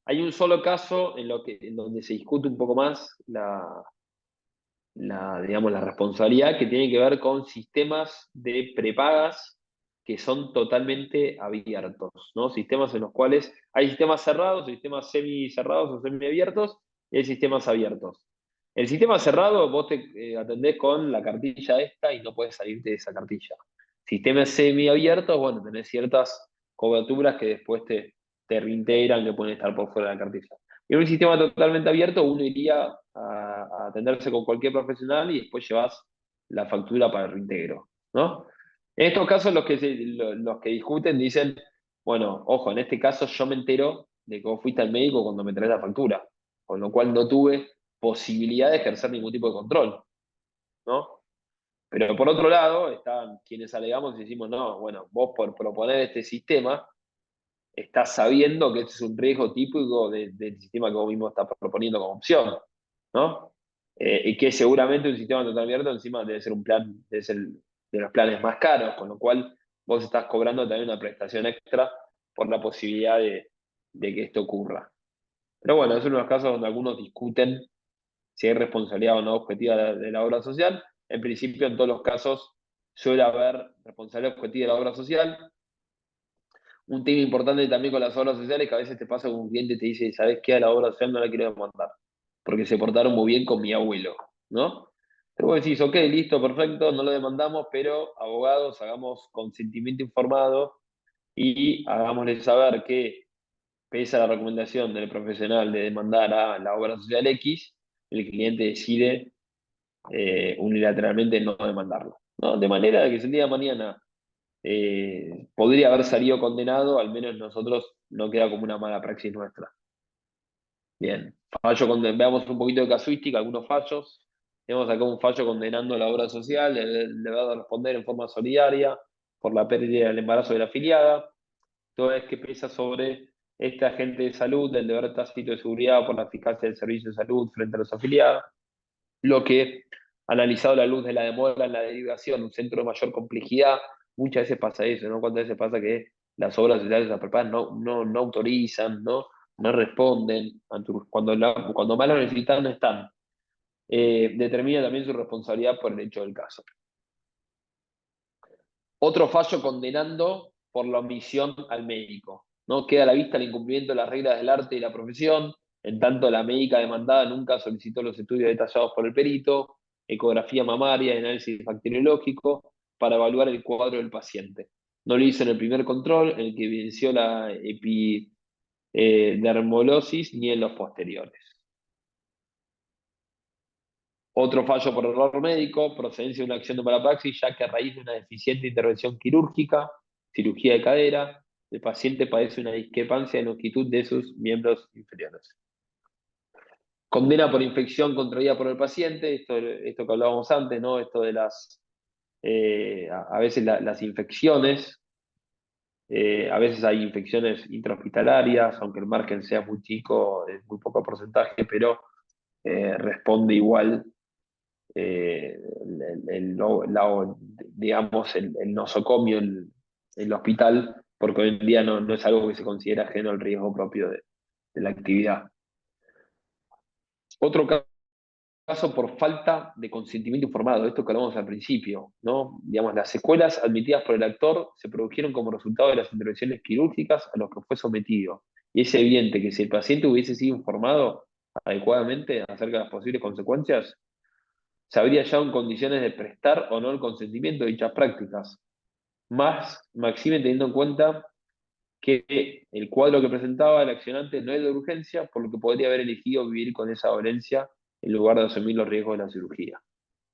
Hay un solo caso en donde se discute un poco más digamos, la responsabilidad, que tiene que ver con sistemas de prepagas que son totalmente abiertos, ¿no? Sistemas en los cuales hay sistemas cerrados, sistemas semi-cerrados o semi-abiertos, y hay sistemas abiertos. El sistema cerrado, vos te atendés con la cartilla esta y no puedes salirte de esa cartilla. Sistemas semi-abiertos, bueno, tenés ciertas coberturas que después te reintegran, que pueden estar por fuera de la cartilla. En un sistema totalmente abierto, uno iría a atenderse con cualquier profesional y después llevas la factura para el reintegro, ¿no? En estos casos, los que discuten dicen, bueno, ojo, en este caso yo me entero de que vos fuiste al médico cuando me traes la factura, con lo cual no tuve posibilidad de ejercer ningún tipo de control, ¿no? Pero por otro lado, están quienes alegamos y decimos, no, bueno, vos por proponer este sistema, estás sabiendo que este es un riesgo típico del sistema que vos mismo estás proponiendo como opción, ¿no? Y que seguramente un sistema total abierto encima debe ser un plan, debe ser de los planes más caros, con lo cual vos estás cobrando también una prestación extra por la posibilidad de que esto ocurra. Pero bueno, es uno de los casos donde algunos discuten si hay responsabilidad o no objetiva de la obra social. En principio, en todos los casos, suele haber responsabilidad objetiva de la obra social. Un tema importante también con las obras sociales es que a veces te pasa con un cliente y te dice, ¿sabes qué? A la obra social no la quiero demandar, porque se portaron muy bien con mi abuelo, ¿no? Pero vos decís, ok, listo, perfecto, no lo demandamos, pero abogados, hagamos consentimiento informado y hagámosle saber que, pese a la recomendación del profesional de demandar a la obra social X, el cliente decide unilateralmente no demandarlo, ¿no? De manera de que si el día de mañana podría haber salido condenado, al menos nosotros no queda como una mala praxis nuestra. Bien, veamos un poquito de casuística, algunos fallos. Tenemos acá un fallo condenando la obra social, el deber de responder en forma solidaria por la pérdida del embarazo de la afiliada, toda vez que pesa sobre este agente de salud el deber tácito de seguridad por la eficacia del servicio de salud frente a los afiliados, lo que, analizado a la luz de la demora en la derivación, un centro de mayor complejidad, muchas veces pasa eso, ¿no? Cuántas veces pasa que las obras sociales de la preparan no autorizan, no responden, cuando más lo necesitan no están. Determina también su responsabilidad por el hecho del caso. Otro fallo condenando por la omisión al médico, ¿no? Queda a la vista el incumplimiento de las reglas del arte y la profesión, en tanto la médica demandada nunca solicitó los estudios detallados por el perito, ecografía mamaria y análisis bacteriológico para evaluar el cuadro del paciente. No lo hizo en el primer control, en el que evidenció la epidermolosis, ni en los posteriores. Otro fallo por error médico, procedencia de una acción de mala praxis, ya que a raíz de una deficiente intervención quirúrgica, cirugía de cadera, el paciente padece una discrepancia en longitud de sus miembros inferiores. Condena por infección contraída por el paciente, esto que hablábamos antes, ¿no? Esto de a veces las infecciones, a veces hay infecciones intrahospitalarias, aunque el margen sea muy chico, es muy poco porcentaje, pero responde igual digamos, el nosocomio en el hospital, porque hoy en día no es algo que se considera ajeno al riesgo propio de la actividad. Otro caso por falta de consentimiento informado, esto que hablamos al principio, ¿no? Digamos, las secuelas admitidas por el actor se produjeron como resultado de las intervenciones quirúrgicas a las que fue sometido. Y es evidente que si el paciente hubiese sido informado adecuadamente acerca de las posibles consecuencias, se habría hallado en condiciones de prestar o no el consentimiento de dichas prácticas. Máxime teniendo en cuenta que el cuadro que presentaba el accionante no es de urgencia, por lo que podría haber elegido vivir con esa dolencia en lugar de asumir los riesgos de la cirugía.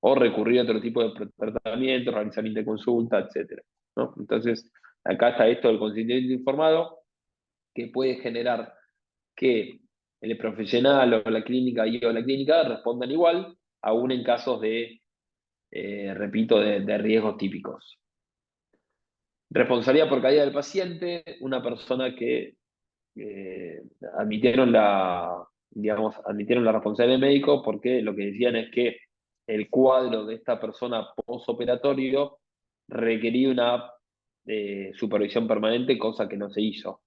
O recurrir a otro tipo de tratamiento, realizar interconsulta, etc. ¿No? Entonces, acá está esto del consentimiento informado, que puede generar que el profesional o la clínica o la clínica respondan igual, aún en casos de repito, de riesgos típicos. Responsabilidad por caída del paciente, una persona que admitieron admitieron la responsabilidad del médico porque lo que decían es que el cuadro de esta persona postoperatorio requería una supervisión permanente, cosa que no se hizo.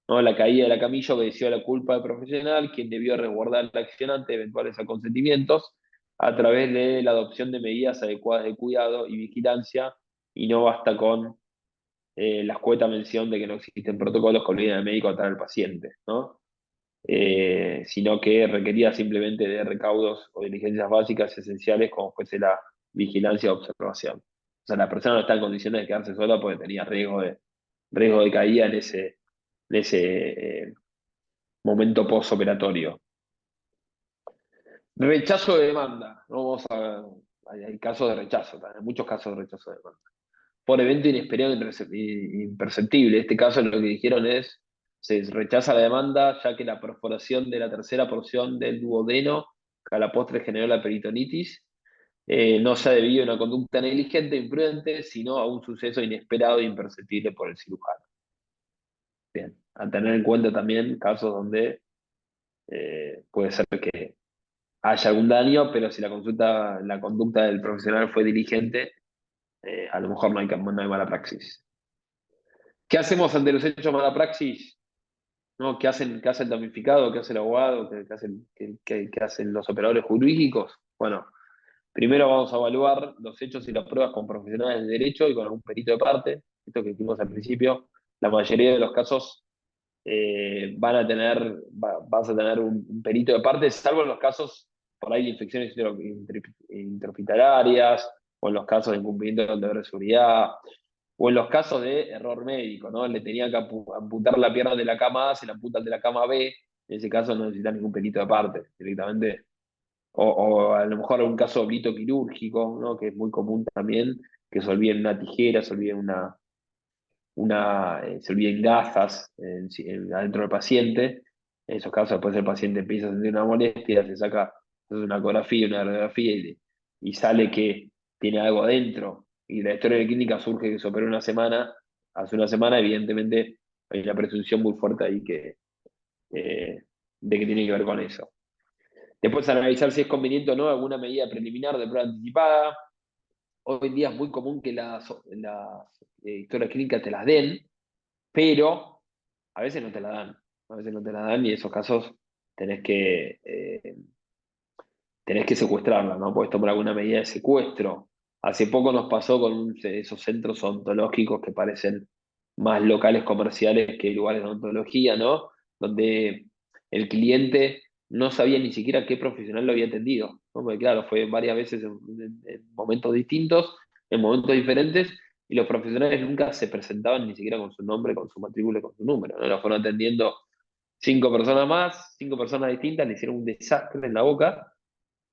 ¿No? La caída de la camilla obedeció a la culpa del profesional, quien debió resguardar al accionante de eventuales aconsentimientos a través de la adopción de medidas adecuadas de cuidado y vigilancia, y no basta con la escueta mención de que no existen protocolos que obliguen al médico a tratar al paciente, ¿no? Sino que requería simplemente de recaudos o diligencias básicas esenciales como fuese la vigilancia o observación. O sea, la persona no está en condiciones de quedarse sola porque tenía riesgo de caída en ese momento postoperatorio. Rechazo de demanda. Hay casos de rechazo, hay muchos casos de rechazo de demanda. Por evento inesperado e imperceptible. En este caso lo que dijeron es, se rechaza la demanda ya que la perforación de la tercera porción del duodeno que a la postre generó la peritonitis no se ha debido a una conducta negligente e imprudente, sino a un suceso inesperado e imperceptible por el cirujano. Bien, a tener en cuenta también casos donde puede ser que haya algún daño, pero si la conducta del profesional fue diligente, a lo mejor no hay mala praxis. ¿Qué hacemos ante los hechos de mala praxis? ¿no? ¿Qué hace el damnificado? ¿Qué hace el abogado? ¿Qué hacen los operadores jurídicos? Bueno, primero vamos a evaluar los hechos y las pruebas con profesionales de derecho y con algún perito de parte. Esto que dijimos al principio, la mayoría de los casos vas a tener un perito de parte, salvo en los casos por ahí de infecciones intrahospitalarias, o en los casos de incumplimiento del deber de seguridad, o en los casos de error médico, ¿no? Le tenía que amputar la pierna de la cama A, se la amputan de la cama B, en ese caso no necesita ningún perito de parte, directamente. O a lo mejor un caso de oblito quirúrgico, ¿no? Que es muy común también, que se olviden una tijera, se olviden se olviden gafas adentro del paciente. En esos casos, después el paciente empieza a sentir una molestia, se hace una ecografía, una radiografía y sale que tiene algo adentro. Y la historia de clínica surge que se operó hace una semana, evidentemente hay una presunción muy fuerte ahí de que tiene que ver con eso. Después analizar si es conveniente o no alguna medida preliminar de prueba anticipada. Hoy en día es muy común que las historias clínicas te las den, pero a veces no te la dan. A veces no te la dan y en esos casos tenés que, eh, tenés que secuestrarla, ¿no? Podés tomar alguna medida de secuestro. Hace poco nos pasó con esos centros odontológicos que parecen más locales comerciales que lugares de odontología, ¿no? Donde el cliente no sabía ni siquiera qué profesional lo había atendido, ¿no? Porque claro, fue varias veces en momentos distintos, en momentos diferentes, y los profesionales nunca se presentaban ni siquiera con su nombre, con su matrícula y con su número, ¿no? Lo fueron atendiendo 5 personas distintas, le hicieron un desastre en la boca,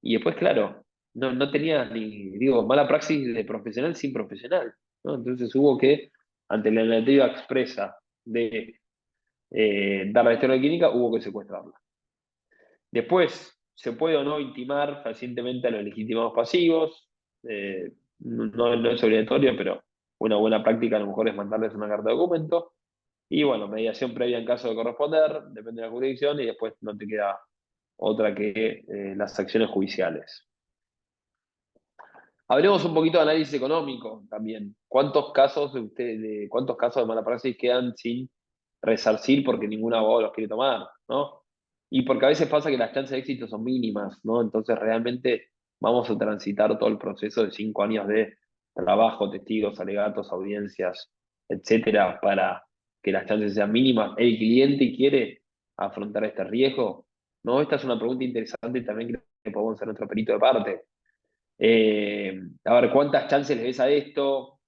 y después, claro, no tenías ni, digo, mala praxis de profesional sin profesional, ¿no? Entonces hubo que, ante la negativa expresa de dar la historia clínica, hubo que secuestrarla. Después, se puede o no intimar fehacientemente a los legitimados pasivos. No es obligatorio, pero una buena práctica a lo mejor es mandarles una carta de documento. Y bueno, mediación previa en caso de corresponder, depende de la jurisdicción, y después no te queda otra que las acciones judiciales. Hablemos un poquito de análisis económico también. ¿Cuántos casos de mala praxis quedan sin resarcir porque ningún abogado los quiere tomar, ¿no? Y porque a veces pasa que las chances de éxito son mínimas, ¿no? Entonces realmente vamos a transitar todo el proceso de 5 años de trabajo, testigos, alegatos, audiencias, etcétera, para que las chances sean mínimas. ¿El cliente quiere afrontar este riesgo? ¿No? Esta es una pregunta interesante y también que podemos hacer nuestro perito de parte. A ver, ¿cuántas chances le ves a esto?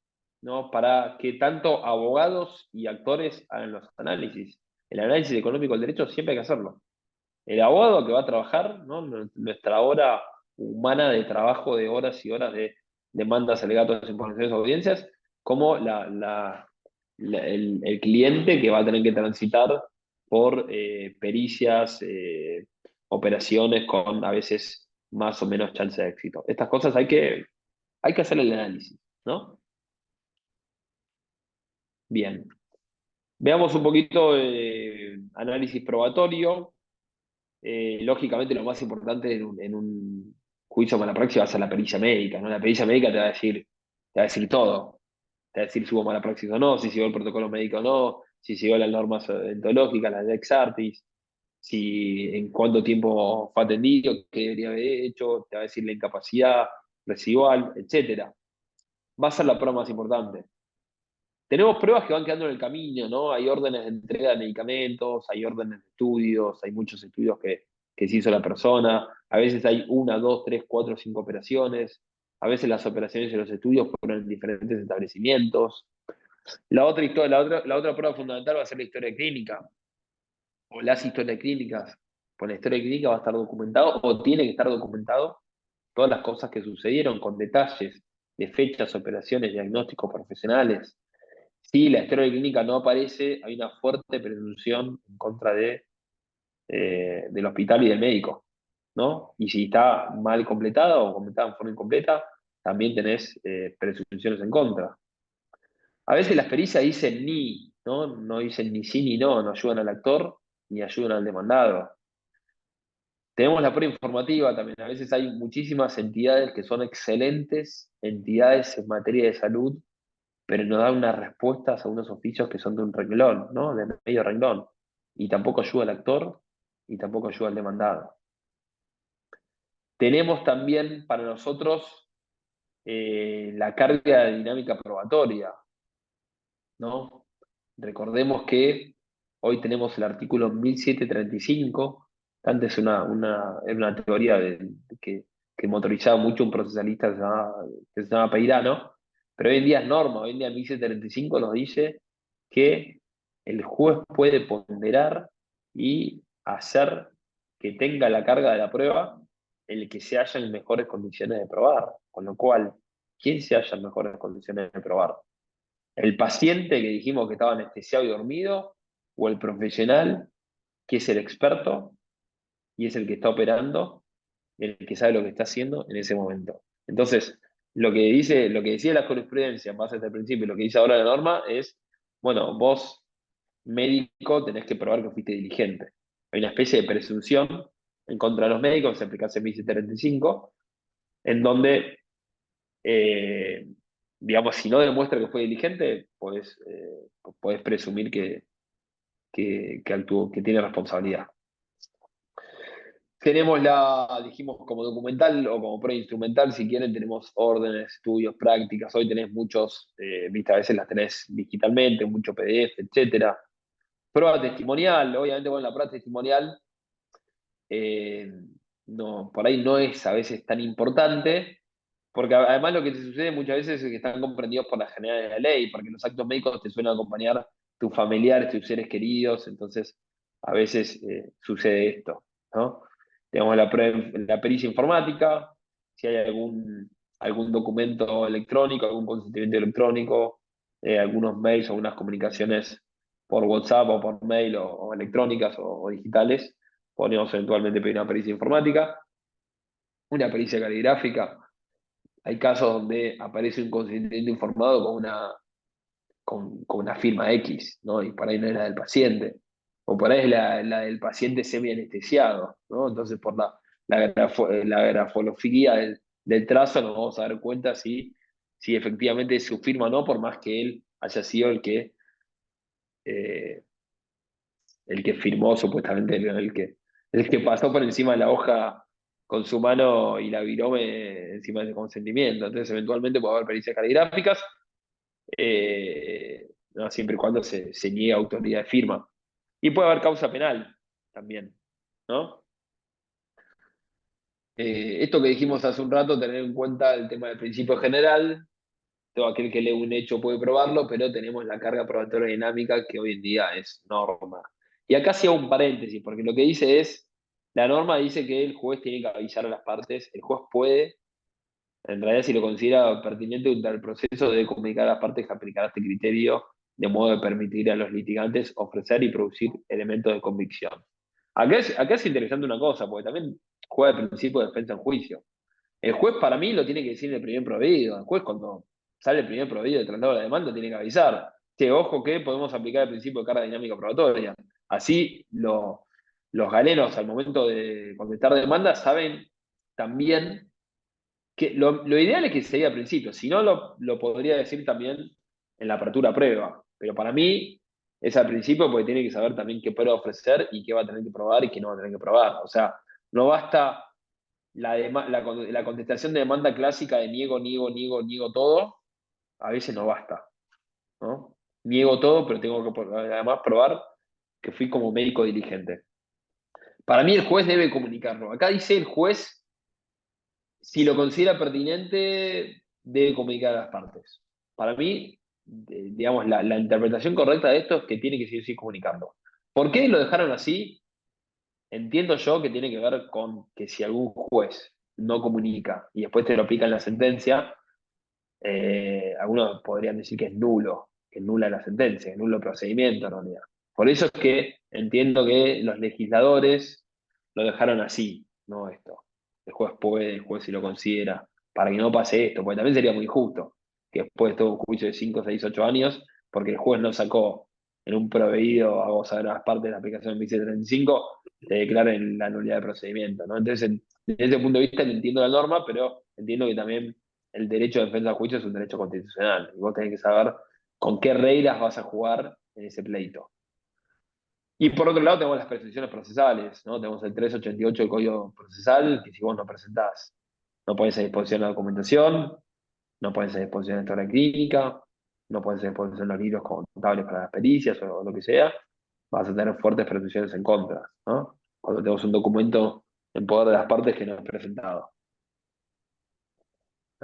¿No? Para que tanto abogados y actores hagan los análisis. El análisis económico del derecho siempre hay que hacerlo. El abogado que va a trabajar, ¿no? Nuestra hora humana de trabajo de horas y horas de demandas, alegatos, impugnaciones, audiencias, como el cliente que va a tener que transitar por pericias, operaciones con a veces más o menos chance de éxito. Estas cosas hay que hacer el análisis, ¿no? Bien. Veamos un poquito análisis probatorio. Lógicamente lo más importante en un juicio de mala praxis va a ser la pericia médica, ¿no? La pericia médica te va a decir todo. Te va a decir si hubo mala praxis o no, si siguió el protocolo médico o no, si siguió las normas odontológicas, las de Exartis, si en cuánto tiempo fue atendido, qué debería haber hecho, te va a decir la incapacidad residual, etcétera. Va a ser la prueba más importante. Tenemos pruebas que van quedando en el camino, ¿no? Hay órdenes de entrega de medicamentos, hay órdenes de estudios, hay muchos estudios que se hizo la persona, a veces hay 1, 2, 3, 4, 5 operaciones, a veces las operaciones y los estudios fueron en diferentes establecimientos. La otra prueba fundamental va a ser la historia clínica, o las historias clínicas. Con la historia clínica va a estar documentado, o tiene que estar documentado, todas las cosas que sucedieron con detalles de fechas, operaciones, diagnósticos profesionales. Si la historia clínica no aparece, hay una fuerte presunción en contra del hospital y del médico, ¿no? Y si está mal completada o completada en forma incompleta, también tenés presunciones en contra. A veces las pericias dicen ni, ¿no? No dicen ni sí ni no, no ayudan al actor ni ayudan al demandado. Tenemos la prueba informativa también. A veces hay muchísimas entidades que son excelentes entidades en materia de salud, pero nos dan unas respuestas a unos oficios que son de un renglón, ¿no? De medio renglón. y tampoco ayuda al actor, y tampoco ayuda al demandado. Tenemos también para nosotros la carga de dinámica probatoria, ¿no? Recordemos que hoy tenemos el artículo 1735, antes era una teoría que motorizaba mucho un procesalista que se llama Peirano, pero hoy en día es norma, hoy en día el 1735 nos dice que el juez puede ponderar y hacer que tenga la carga de la prueba el que se halla en mejores condiciones de probar, con lo cual, ¿quién se halla en mejores condiciones de probar? ¿El paciente que dijimos que estaba anestesiado y dormido? ¿O el profesional que es el experto y es el que está operando, el que sabe lo que está haciendo en ese momento? Entonces, lo que decía la jurisprudencia en base a este principio y lo que dice ahora la norma es, bueno, vos, médico, tenés que probar que fuiste diligente. Hay una especie de presunción en contra de los médicos, se aplica en 1735, en donde eh, digamos, si no demuestra que fue diligente, puedes presumir que actuó, que tiene responsabilidad. Tenemos dijimos, como documental o como pre-instrumental, si quieren, tenemos órdenes, estudios, prácticas. Hoy tenés muchos, viste, a veces las tenés digitalmente, mucho PDF, etcétera. Prueba testimonial, obviamente, bueno, la prueba testimonial eh, no, por ahí no es a veces tan importante, porque además lo que te sucede muchas veces es que están comprendidos por la generalidad de la ley, porque los actos médicos te suelen acompañar tus familiares, tus seres queridos, entonces a veces sucede esto, ¿no? Tenemos la pericia informática, si hay algún documento electrónico, algún consentimiento electrónico, algunos mails, algunas comunicaciones por WhatsApp o por mail o electrónicas o digitales, podríamos eventualmente pedir una pericia informática, una pericia caligráfica. Hay casos donde aparece un consentimiento informado con una firma X, ¿no? Y por ahí no es la del paciente. O por ahí es la del paciente semi-anestesiado, ¿no? Entonces, por la grafología del trazo, nos vamos a dar cuenta si efectivamente es su firma o no, por más que él haya sido eh, el que firmó supuestamente, el que pasó por encima de la hoja con su mano y la viró encima del consentimiento. Entonces, eventualmente puede haber pericias caligráficas, no, siempre y cuando se niegue autoridad de firma. Y puede haber causa penal también, ¿no? Esto que dijimos hace un rato, tener en cuenta el tema del principio general, todo aquel que lee un hecho puede probarlo, pero tenemos la carga probatoria dinámica que hoy en día es norma. Y acá sí hago un paréntesis, porque lo que dice es, la norma dice que el juez tiene que avisar a las partes, el juez puede, en realidad si lo considera pertinente durante el proceso, debe comunicar a las partes que aplicará este criterio de modo de permitir a los litigantes ofrecer y producir elementos de convicción. Acá es interesante una cosa, porque también juega el principio de defensa en juicio. El juez para mí lo tiene que decir en el primer proveído. El juez cuando sale el primer proveído de traslado de la demanda tiene que avisar. Que ojo que podemos aplicar el principio de carga dinámica probatoria. Así los galenos al momento de contestar demandas saben también que lo ideal es que se diga al principio. Si no, lo podría decir también en la apertura prueba. Pero para mí es al principio porque tiene que saber también qué puede ofrecer y qué va a tener que probar y qué no va a tener que probar. O sea, no basta la contestación de demanda clásica de niego, niego, niego, niego todo, a veces no basta, ¿no? Niego todo, pero tengo que además probar que fui como médico diligente. Para mí el juez debe comunicarlo. Acá dice el juez, si lo considera pertinente, debe comunicar a las partes. Para mí, digamos, la interpretación correcta de esto es que tiene que seguir comunicando. ¿Por qué lo dejaron así? Entiendo yo que tiene que ver con que si algún juez no comunica y después te lo aplica en la sentencia, algunos podrían decir que es nula la sentencia, que es nulo el procedimiento en realidad. Por eso es que entiendo que los legisladores lo dejaron así, no esto. El juez puede, el juez si lo considera, para que no pase esto, porque también sería muy injusto que después de todo un juicio de 5, 6, 8 años, porque el juez no sacó en un proveído a vos a ver las partes de la aplicación del 1735, te declaren la nulidad de procedimiento, ¿no? Entonces, desde ese punto de vista entiendo la norma, pero entiendo que también el derecho de defensa del juicio es un derecho constitucional. Y vos tenés que saber con qué reglas vas a jugar en ese pleito. Y por otro lado tenemos las prescripciones procesales, ¿no? Tenemos el 388 del Código Procesal, que si vos no presentás, no pones a disposición la documentación, no pones a disposición la historia clínica, no pones a disposición los libros contables para las pericias o lo que sea, vas a tener fuertes prescripciones en contra, ¿no? Cuando tenemos un documento en poder de las partes que no es presentado.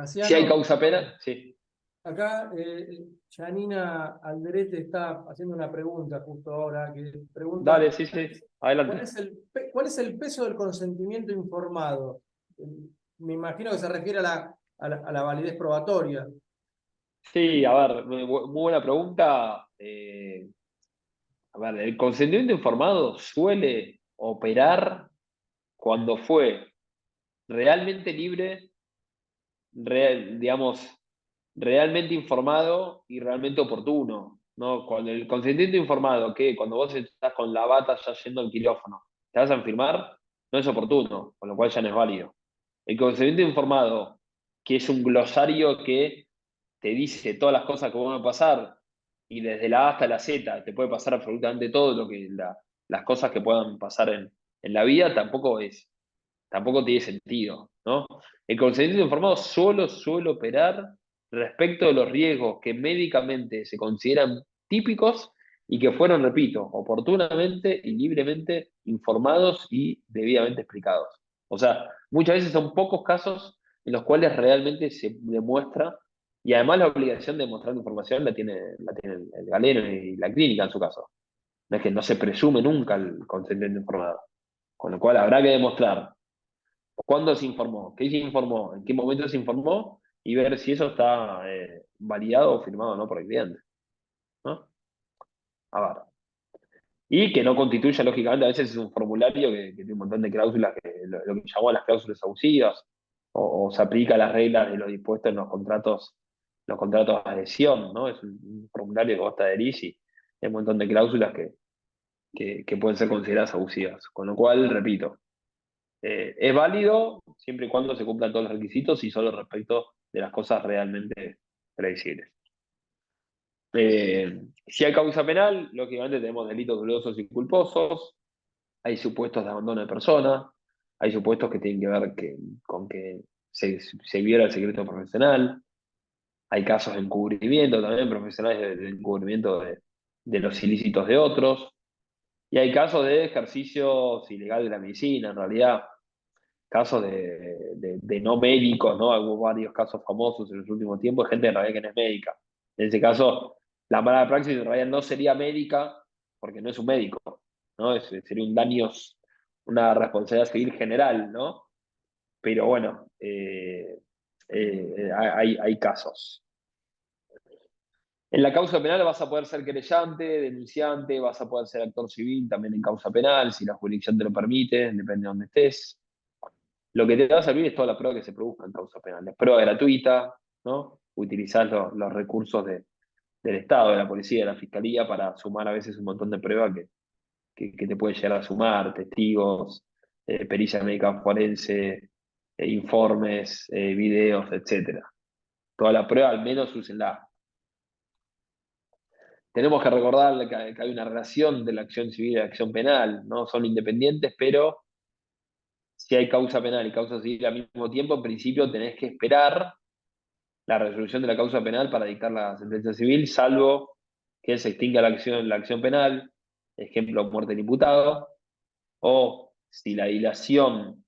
Si hay Casiano, causa penal, sí. acá Janina Alderete está haciendo una pregunta justo ahora, que pregunta, Dale, sí, sí, adelante. ¿cuál es el peso del consentimiento informado? Me imagino que se refiere a la validez probatoria. Sí, a ver, muy buena pregunta. A ver, el consentimiento informado suele operar cuando fue realmente libre, digamos, realmente informado y realmente oportuno, ¿no? Cuando el consentimiento informado, que cuando vos estás con la bata ya yendo al quirófano, te vas a firmar, no es oportuno, con lo cual ya no es válido. El consentimiento informado, que es un glosario que te dice todas las cosas que van a pasar, y desde la A hasta la Z te puede pasar absolutamente todo las cosas que puedan pasar en la vida, tampoco tiene sentido, ¿no? El consentimiento informado solo suele operar respecto de los riesgos que médicamente se consideran típicos y que fueron, repito, oportunamente y libremente informados y debidamente explicados. O sea, muchas veces son pocos casos en los cuales realmente se demuestra, y además la obligación de mostrar información la tiene el galeno y la clínica en su caso. No es que no se presume nunca el consentimiento informado. Con lo cual habrá que demostrar cuándo se informó, qué se informó, en qué momento se informó y ver si eso está validado o firmado o no por el cliente, ¿no? A ver. Y que no constituya, lógicamente, a veces es un formulario que tiene un montón de cláusulas, lo que llamamos las cláusulas abusivas, o se aplica las reglas de lo dispuesto en los contratos de adhesión, ¿no? Es un formulario que vos te adherís y hay un montón de cláusulas que pueden ser consideradas abusivas. Con lo cual, repito, es válido siempre y cuando se cumplan todos los requisitos y solo respecto de las cosas realmente previsibles. Si hay causa penal, lógicamente tenemos delitos dolosos y culposos, hay supuestos de abandono de persona, hay supuestos que tienen que ver con que se viola el secreto profesional, hay casos de encubrimiento también profesionales de encubrimiento de los ilícitos de otros, y hay casos de ejercicios ilegales de la medicina, en realidad casos de no médicos, ¿no? Hubo varios casos famosos en los últimos tiempos de gente en realidad que no es médica. En ese caso, la mala praxis en realidad no sería médica porque no es un médico, ¿no? Sería un daño, una responsabilidad civil general, ¿no? Pero bueno, hay casos. En la causa penal vas a poder ser querellante, denunciante, vas a poder ser actor civil también en causa penal, si la jurisdicción te lo permite, depende de dónde estés. Lo que te va a servir es toda la prueba que se produzca en causa penal. Es prueba gratuita, ¿no? Utilizar los recursos del Estado, de la policía, de la fiscalía para sumar a veces un montón de pruebas que te puede llegar a sumar, testigos, pericia médica forense, informes, videos, etcétera. Toda la prueba al menos úsenla. Tenemos que recordar que hay una relación de la acción civil y la acción penal, ¿no? Son independientes, pero si hay causa penal y causa civil al mismo tiempo, en principio tenés que esperar la resolución de la causa penal para dictar la sentencia civil, salvo que se extinga la acción penal, ejemplo, muerte del imputado, o si la dilación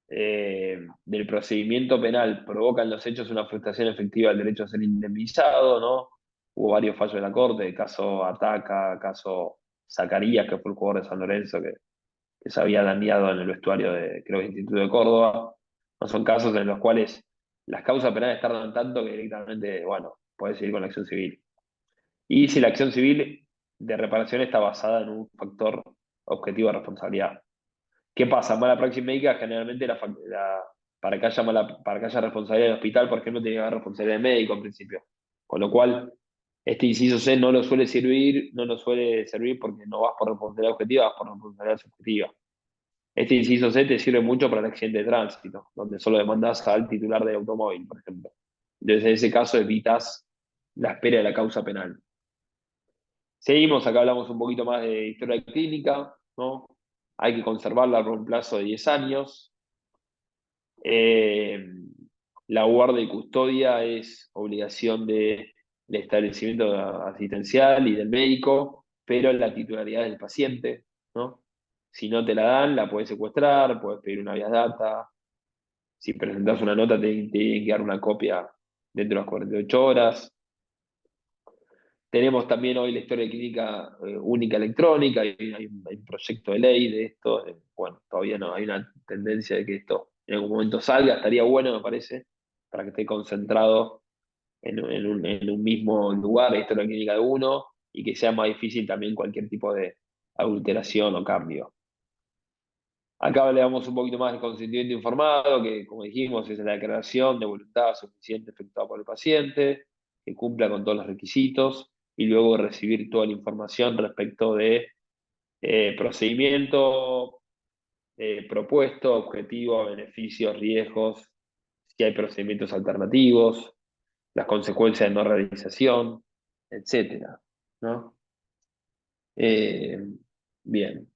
del procedimiento penal provoca en los hechos una afectación efectiva del derecho a ser indemnizado, ¿no? Hubo varios fallos de la Corte, caso Ataca, caso Zacarías, que fue el jugador de San Lorenzo que se había dañado en el vestuario de, creo, que Instituto de Córdoba. No son casos en los cuales las causas penales tardan tanto que directamente, bueno, puedes seguir con la acción civil. Y si la acción civil de reparación está basada en un factor objetivo de responsabilidad. ¿Qué pasa? Mala praxis médica, generalmente para que haya responsabilidad del hospital, por ejemplo, tiene que haber responsabilidad del médico en principio. Con lo cual, este inciso C no lo suele servir porque no vas por responsabilidad objetiva, vas por responsabilidad subjetiva. Este inciso C te sirve mucho para el accidente de tránsito, donde solo demandas al titular del automóvil, por ejemplo. Entonces, en ese caso evitas la espera de la causa penal. Seguimos, acá hablamos un poquito más de historia clínica, ¿no? Hay que conservarla por un plazo de 10 años. Eh, la guardia y custodia es obligación del establecimiento asistencial y del médico, pero la titularidad del paciente, ¿no? Si no te la dan, la puedes secuestrar, puedes pedir una vía data. Si presentas una nota, te tienen que dar una copia dentro de las 48 horas. Tenemos también hoy la historia clínica única electrónica, hay un proyecto de ley de esto. Bueno, todavía no, hay una tendencia de que esto en algún momento salga, estaría bueno, me parece, para que esté concentrado en un mismo lugar, la historia clínica de uno, y que sea más difícil también cualquier tipo de alteración o cambio. Acá le damos un poquito más de consentimiento informado, que como dijimos es la declaración de voluntad suficiente efectuada por el paciente, que cumpla con todos los requisitos, y luego recibir toda la información respecto de procedimiento propuesto, objetivo, beneficios, riesgos, si hay procedimientos alternativos, las consecuencias de no realización, etcétera, ¿no? Eh, bien.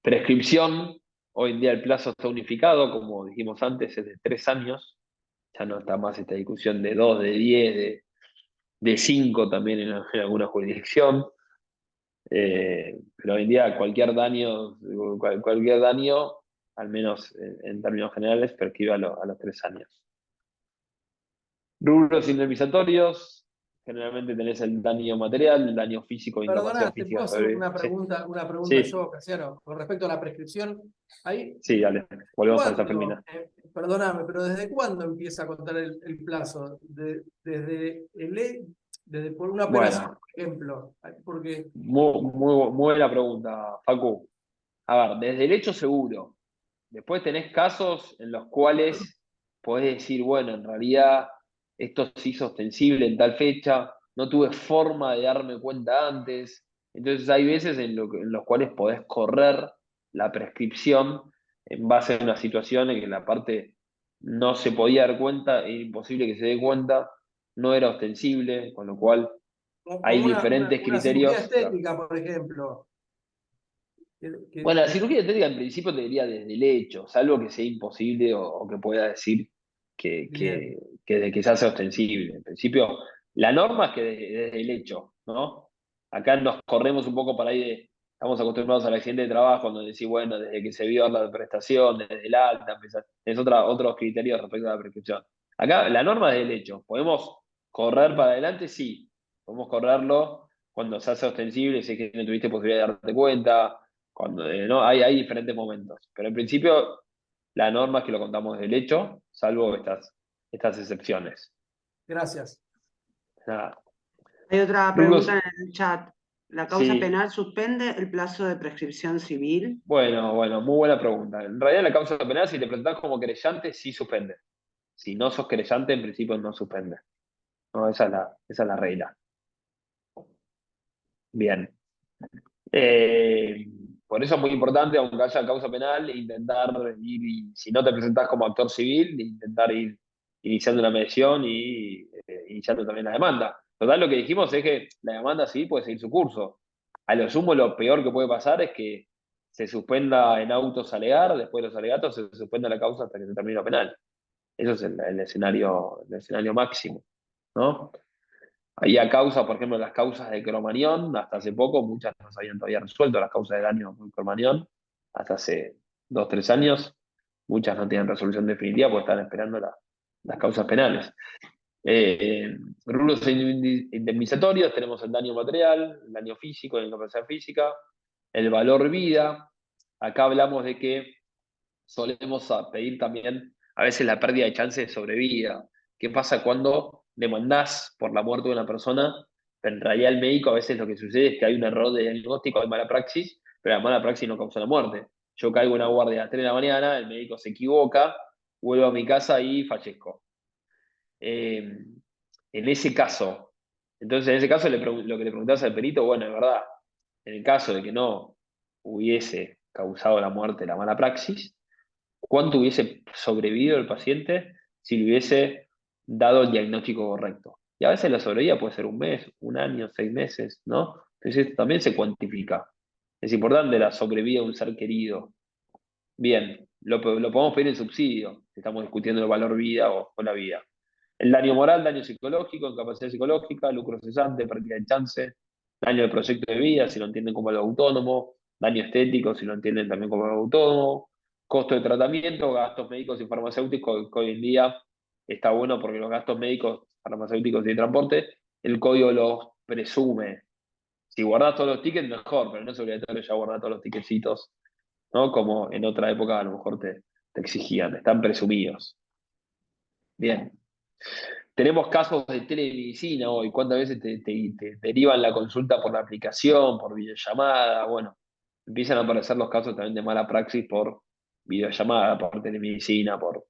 Prescripción, hoy en día el plazo está unificado, como dijimos antes, es de 3 años. Ya no está más esta discusión de 2, de 10, de 5 también en alguna jurisdicción. Pero hoy en día cualquier daño, al menos en términos generales, prescribe a los 3 años. Rubros indemnizatorios, generalmente tenés el daño material, el daño físico, Perdona, incapacidad ¿te puedo física. hacer Sí, una pregunta sí, yo, Casiano, con respecto a la prescripción? Ahí, sí, dale, volvemos a esa ¿cuándo? femenina. Perdóname, pero ¿desde cuándo empieza a contar el plazo? Desde por una operación, Bueno, por ejemplo. Porque, muy buena pregunta, Facu. A ver, desde el hecho seguro. Después tenés casos en los cuales podés decir, bueno, en realidad esto se hizo ostensible en tal fecha, no tuve forma de darme cuenta antes. Entonces hay veces en los cuales podés correr la prescripción en base a una situación en que la parte no se podía dar cuenta, era imposible que se dé cuenta, no era ostensible, con lo cual hay como diferentes una cirugía criterios. Claro. estética, por ejemplo. Bueno, la cirugía estética en principio te diría desde el hecho, salvo que sea imposible o que pueda decir Bien. que se hace ostensible. En principio, la norma es que desde el hecho, ¿no? Acá nos corremos un poco para ahí estamos acostumbrados al accidente de trabajo, donde decís, bueno, desde que se vio la prestación, desde el alta, es otros criterios respecto a la prescripción. Acá la norma es del hecho. ¿Podemos correr para adelante? Sí. Podemos correrlo cuando se hace ostensible, si es que no tuviste posibilidad de darte cuenta cuando, no, hay diferentes momentos. Pero en principio, la norma es que lo contamos del hecho, salvo estas excepciones. Gracias. Nada. Hay otra Rubros, pregunta en el chat. ¿La causa sí. penal suspende el plazo de prescripción civil? Bueno, muy buena pregunta. En realidad, la causa penal, si te presentás como querellante, sí suspende. Si no sos querellante, en principio no suspende. No, esa es la regla. Bien. Eh, por eso es muy importante, aunque haya causa penal, intentar ir, y si no te presentás como actor civil, intentar ir iniciando una mediación y iniciando también la demanda. Total, lo que dijimos es que la demanda civil puede seguir su curso. A lo sumo, lo peor que puede pasar es que se suspenda en autos alegar, después de los alegatos se suspenda la causa hasta que se termine lo penal. Eso es el escenario máximo, ¿no? Había causas, por ejemplo, las causas de Cromañón, hasta hace poco, muchas no se habían todavía resuelto las causas de daño por Cromañón, hasta hace 2 o 3 años, muchas no tienen resolución definitiva porque están esperando las causas penales. Rubros indemnizatorios, tenemos el daño material, el daño físico, la incapacidad física, el valor vida. Acá hablamos de que solemos pedir también a veces la pérdida de chance de sobrevida. ¿Qué pasa cuando demandás por la muerte de una persona? Pero en realidad el médico a veces lo que sucede es que hay un error de diagnóstico, hay mala praxis, pero la mala praxis no causa la muerte. Yo caigo en una guardia a las 3 de la mañana, el médico se equivoca, vuelvo a mi casa y fallezco. Eh, en ese caso, entonces en ese caso lo que le preguntabas al perito, bueno, es verdad, en el caso de que no hubiese causado la muerte la mala praxis, ¿cuánto hubiese sobrevivido el paciente si le hubiese dado el diagnóstico correcto? Y a veces la sobrevida puede ser un mes, un año, 6 meses, ¿no? Entonces esto también se cuantifica. Es importante la sobrevida de un ser querido. Bien, lo podemos pedir en subsidio, si estamos discutiendo el valor vida o la vida. El daño moral, daño psicológico, incapacidad psicológica, lucro cesante, pérdida de chance, daño del proyecto de vida, si lo entienden como algo autónomo, daño estético, si lo entienden también como algo autónomo, costo de tratamiento, gastos médicos y farmacéuticos, que hoy en día está bueno porque los gastos médicos, farmacéuticos y de transporte, el código los presume. Si guardás todos los tickets, mejor, pero no es obligatorio ya guardar todos los ticketcitos, ¿no? Como en otra época a lo mejor te exigían, están presumidos. Bien. Tenemos casos de telemedicina hoy. ¿Cuántas veces te derivan la consulta por la aplicación, por videollamada? Bueno, empiezan a aparecer los casos también de mala praxis por videollamada, por telemedicina, por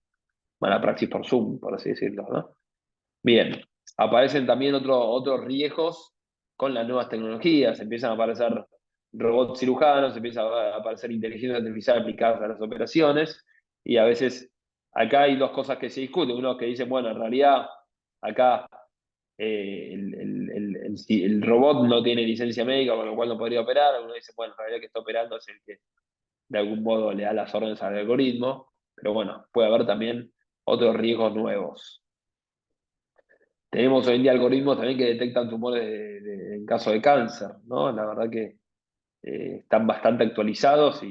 mala praxis por Zoom, por así decirlo, ¿no? Bien, aparecen también otros riesgos con las nuevas tecnologías. Empiezan a aparecer robots cirujanos, empieza a aparecer inteligencia artificial aplicada a las operaciones, y a veces acá hay dos cosas que se discuten. Uno que dice, bueno, en realidad acá el robot no tiene licencia médica, con lo cual no podría operar. Uno dice, bueno, en realidad el que está operando es el que de algún modo le da las órdenes al algoritmo, pero bueno, puede haber también otros riesgos nuevos. Tenemos hoy en día algoritmos también que detectan tumores en caso de cáncer, ¿no? La verdad que están bastante actualizados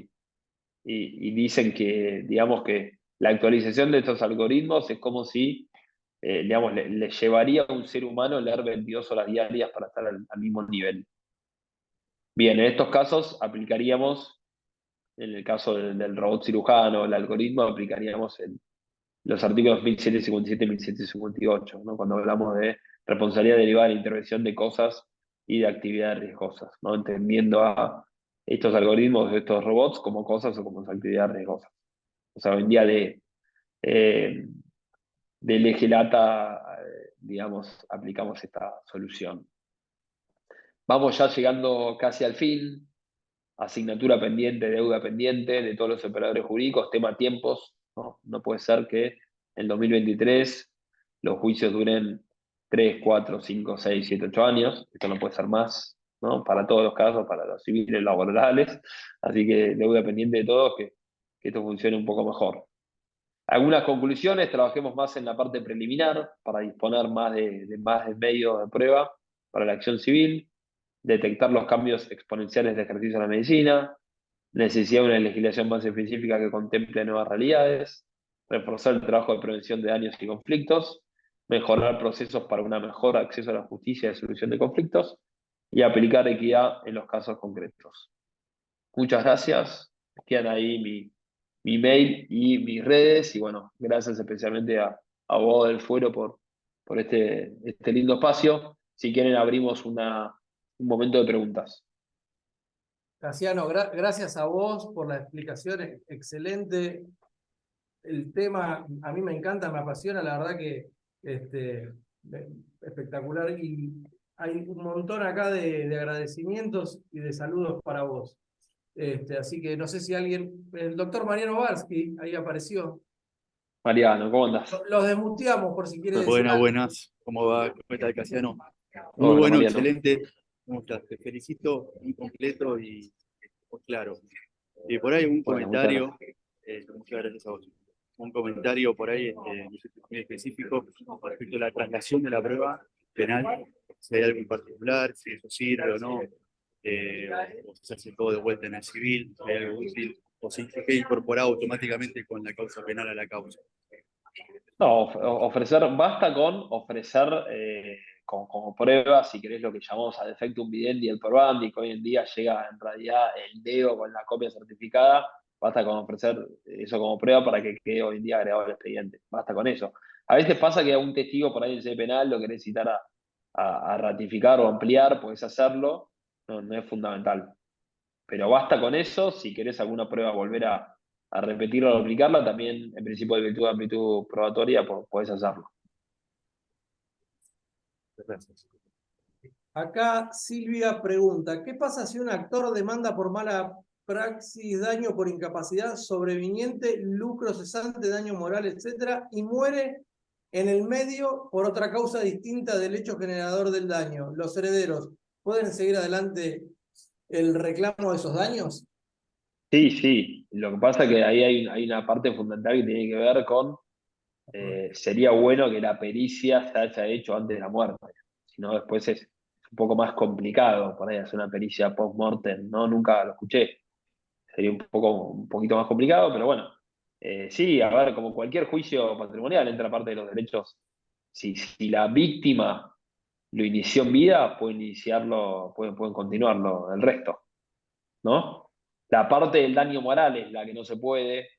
y dicen que, digamos que la actualización de estos algoritmos es como si, digamos, le llevaría a un ser humano leer 22 horas diarias para estar al mismo nivel. Bien, en estos casos aplicaríamos, en el caso del robot cirujano, el algoritmo, aplicaríamos los artículos 1757 y 1758, ¿no? Cuando hablamos de responsabilidad derivada de la intervención de cosas y de actividades riesgosas, ¿no? Entendiendo a estos algoritmos, estos robots, como cosas o como actividades riesgosas. O sea, hoy en día de legelata, digamos, aplicamos esta solución. Vamos ya llegando casi al fin. Asignatura pendiente, deuda pendiente de todos los operadores jurídicos, tema tiempos, ¿no? No puede ser que en el 2023 los juicios duren 3, 4, 5, 6, 7, 8 años. Esto no puede ser más, ¿no? Para todos los casos, para los civiles, laborales. Así que deuda pendiente de todos, que esto funcione un poco mejor. Algunas conclusiones: trabajemos más en la parte preliminar para disponer más de medios de prueba para la acción civil, detectar los cambios exponenciales de ejercicio en la medicina, necesidad de una legislación más específica que contemple nuevas realidades, reforzar el trabajo de prevención de daños y conflictos, mejorar procesos para un mejor acceso a la justicia y solución de conflictos, y aplicar equidad en los casos concretos. Muchas gracias. Quedan ahí mi mail y mis redes, y bueno, gracias especialmente a Abogado del Fuero por este lindo espacio. Si quieren, abrimos un momento de preguntas. Casiano, gracias a vos por la explicación excelente. El tema a mí me encanta, me apasiona, la verdad que espectacular. Y hay un montón acá de agradecimientos y de saludos para vos. Así que no sé si alguien, el doctor Mariano Barsky, ahí apareció. Mariano, ¿cómo andás? Los desmuteamos por si quiere decir Buenas, algo. buenas. ¿Cómo va? ¿Cómo está, Casiano? Muy Hola, bueno, Mariano. excelente. ¿Cómo estás? Te felicito, muy completo y muy claro. Y por ahí un Bueno, comentario, muchas gracias a vos. Un comentario por ahí muy específico respecto a la traslación de la prueba penal, si hay algo en particular, si eso sirve o no, o si se hace todo de vuelta en el civil, si hay algo útil, o si se queda incorporado automáticamente con la causa penal a la causa. No, basta con ofrecer como prueba, si querés, lo que llamamos ad defectum videndi el probandi, que hoy en día llega en realidad el DEO con la copia certificada. Basta con ofrecer eso como prueba para que quede hoy en día agregado al expediente. Basta con eso. A veces pasa que a un testigo por ahí en sede penal lo querés citar a ratificar o ampliar, podés hacerlo, no es fundamental. Pero basta con eso. Si querés alguna prueba volver a repetirla o aplicarla, también en principio de virtud de amplitud probatoria podés hacerlo. Gracias. Acá Silvia pregunta, ¿qué pasa si un actor demanda por mala praxis, daño por incapacidad sobreviniente, lucro cesante, daño moral, etcétera, y muere En el medio, por otra causa distinta del hecho generador del daño, ¿los herederos pueden seguir adelante el reclamo de esos daños? Sí, sí. Lo que pasa es que ahí hay una parte fundamental que tiene que ver con, sería bueno que la pericia se haya hecho antes de la muerte. Si no, después es un poco más complicado por ahí hacer una pericia post-mortem, ¿no? Nunca lo escuché. Sería un poquito más complicado, pero bueno. Sí, a ver, como cualquier juicio patrimonial, entra parte de los derechos. Si la víctima lo inició en vida, pueden iniciarlo, pueden continuarlo el resto, ¿no? La parte del daño moral es la que no se puede,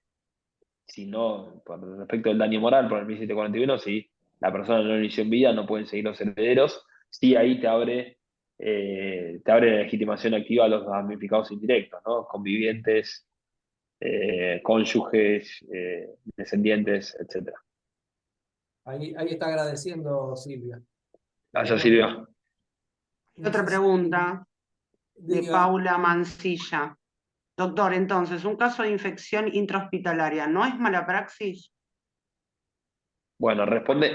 si no, por respecto del daño moral, por el 1741, si la persona no lo inició en vida, no pueden seguir los herederos. Sí, ahí te abre la legitimación activa a los damnificados indirectos, ¿no? Convivientes, cónyuges, descendientes, etc. Ahí está agradeciendo Silvia. Gracias, Silvia. Otra pregunta de Diga. Paula Mancilla. Doctor, entonces, un caso de infección intrahospitalaria, ¿no es mala praxis? Bueno,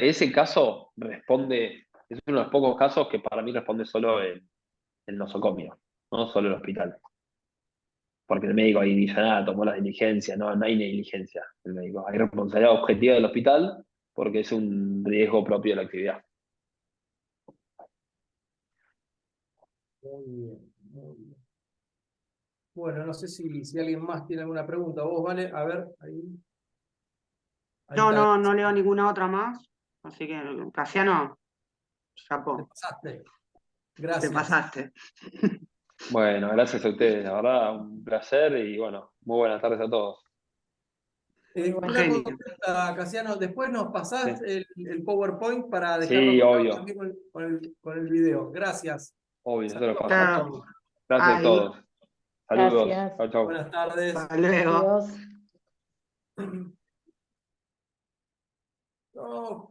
ese caso responde, es uno de los pocos casos que para mí responde solo el nosocomio, no solo el hospital. Porque el médico ahí dice, nada, tomó las diligencias, no hay negligencia del médico. Hay responsabilidad objetiva del hospital porque es un riesgo propio de la actividad. Muy bien, muy bien. Bueno, no sé si alguien más tiene alguna pregunta. Vos, Vale, a ver, ahí. Ahí No, está. no leo ninguna otra más. Así que, Casiano, Te chapó, pasaste. te Gracias. pasaste. Bueno, gracias a ustedes, la verdad, un placer y bueno, muy buenas tardes a todos. Una Genio. consulta, Casiano, después nos pasás Sí, el PowerPoint para dejarlo sí, colgado obvio, también con el video. Gracias. obvio, eso lo Saludos paso. para Chao. todos. Gracias a Ahí, todos. Saludos, Gracias. chau, chau. Buenas tardes. hasta luego. Adiós. No,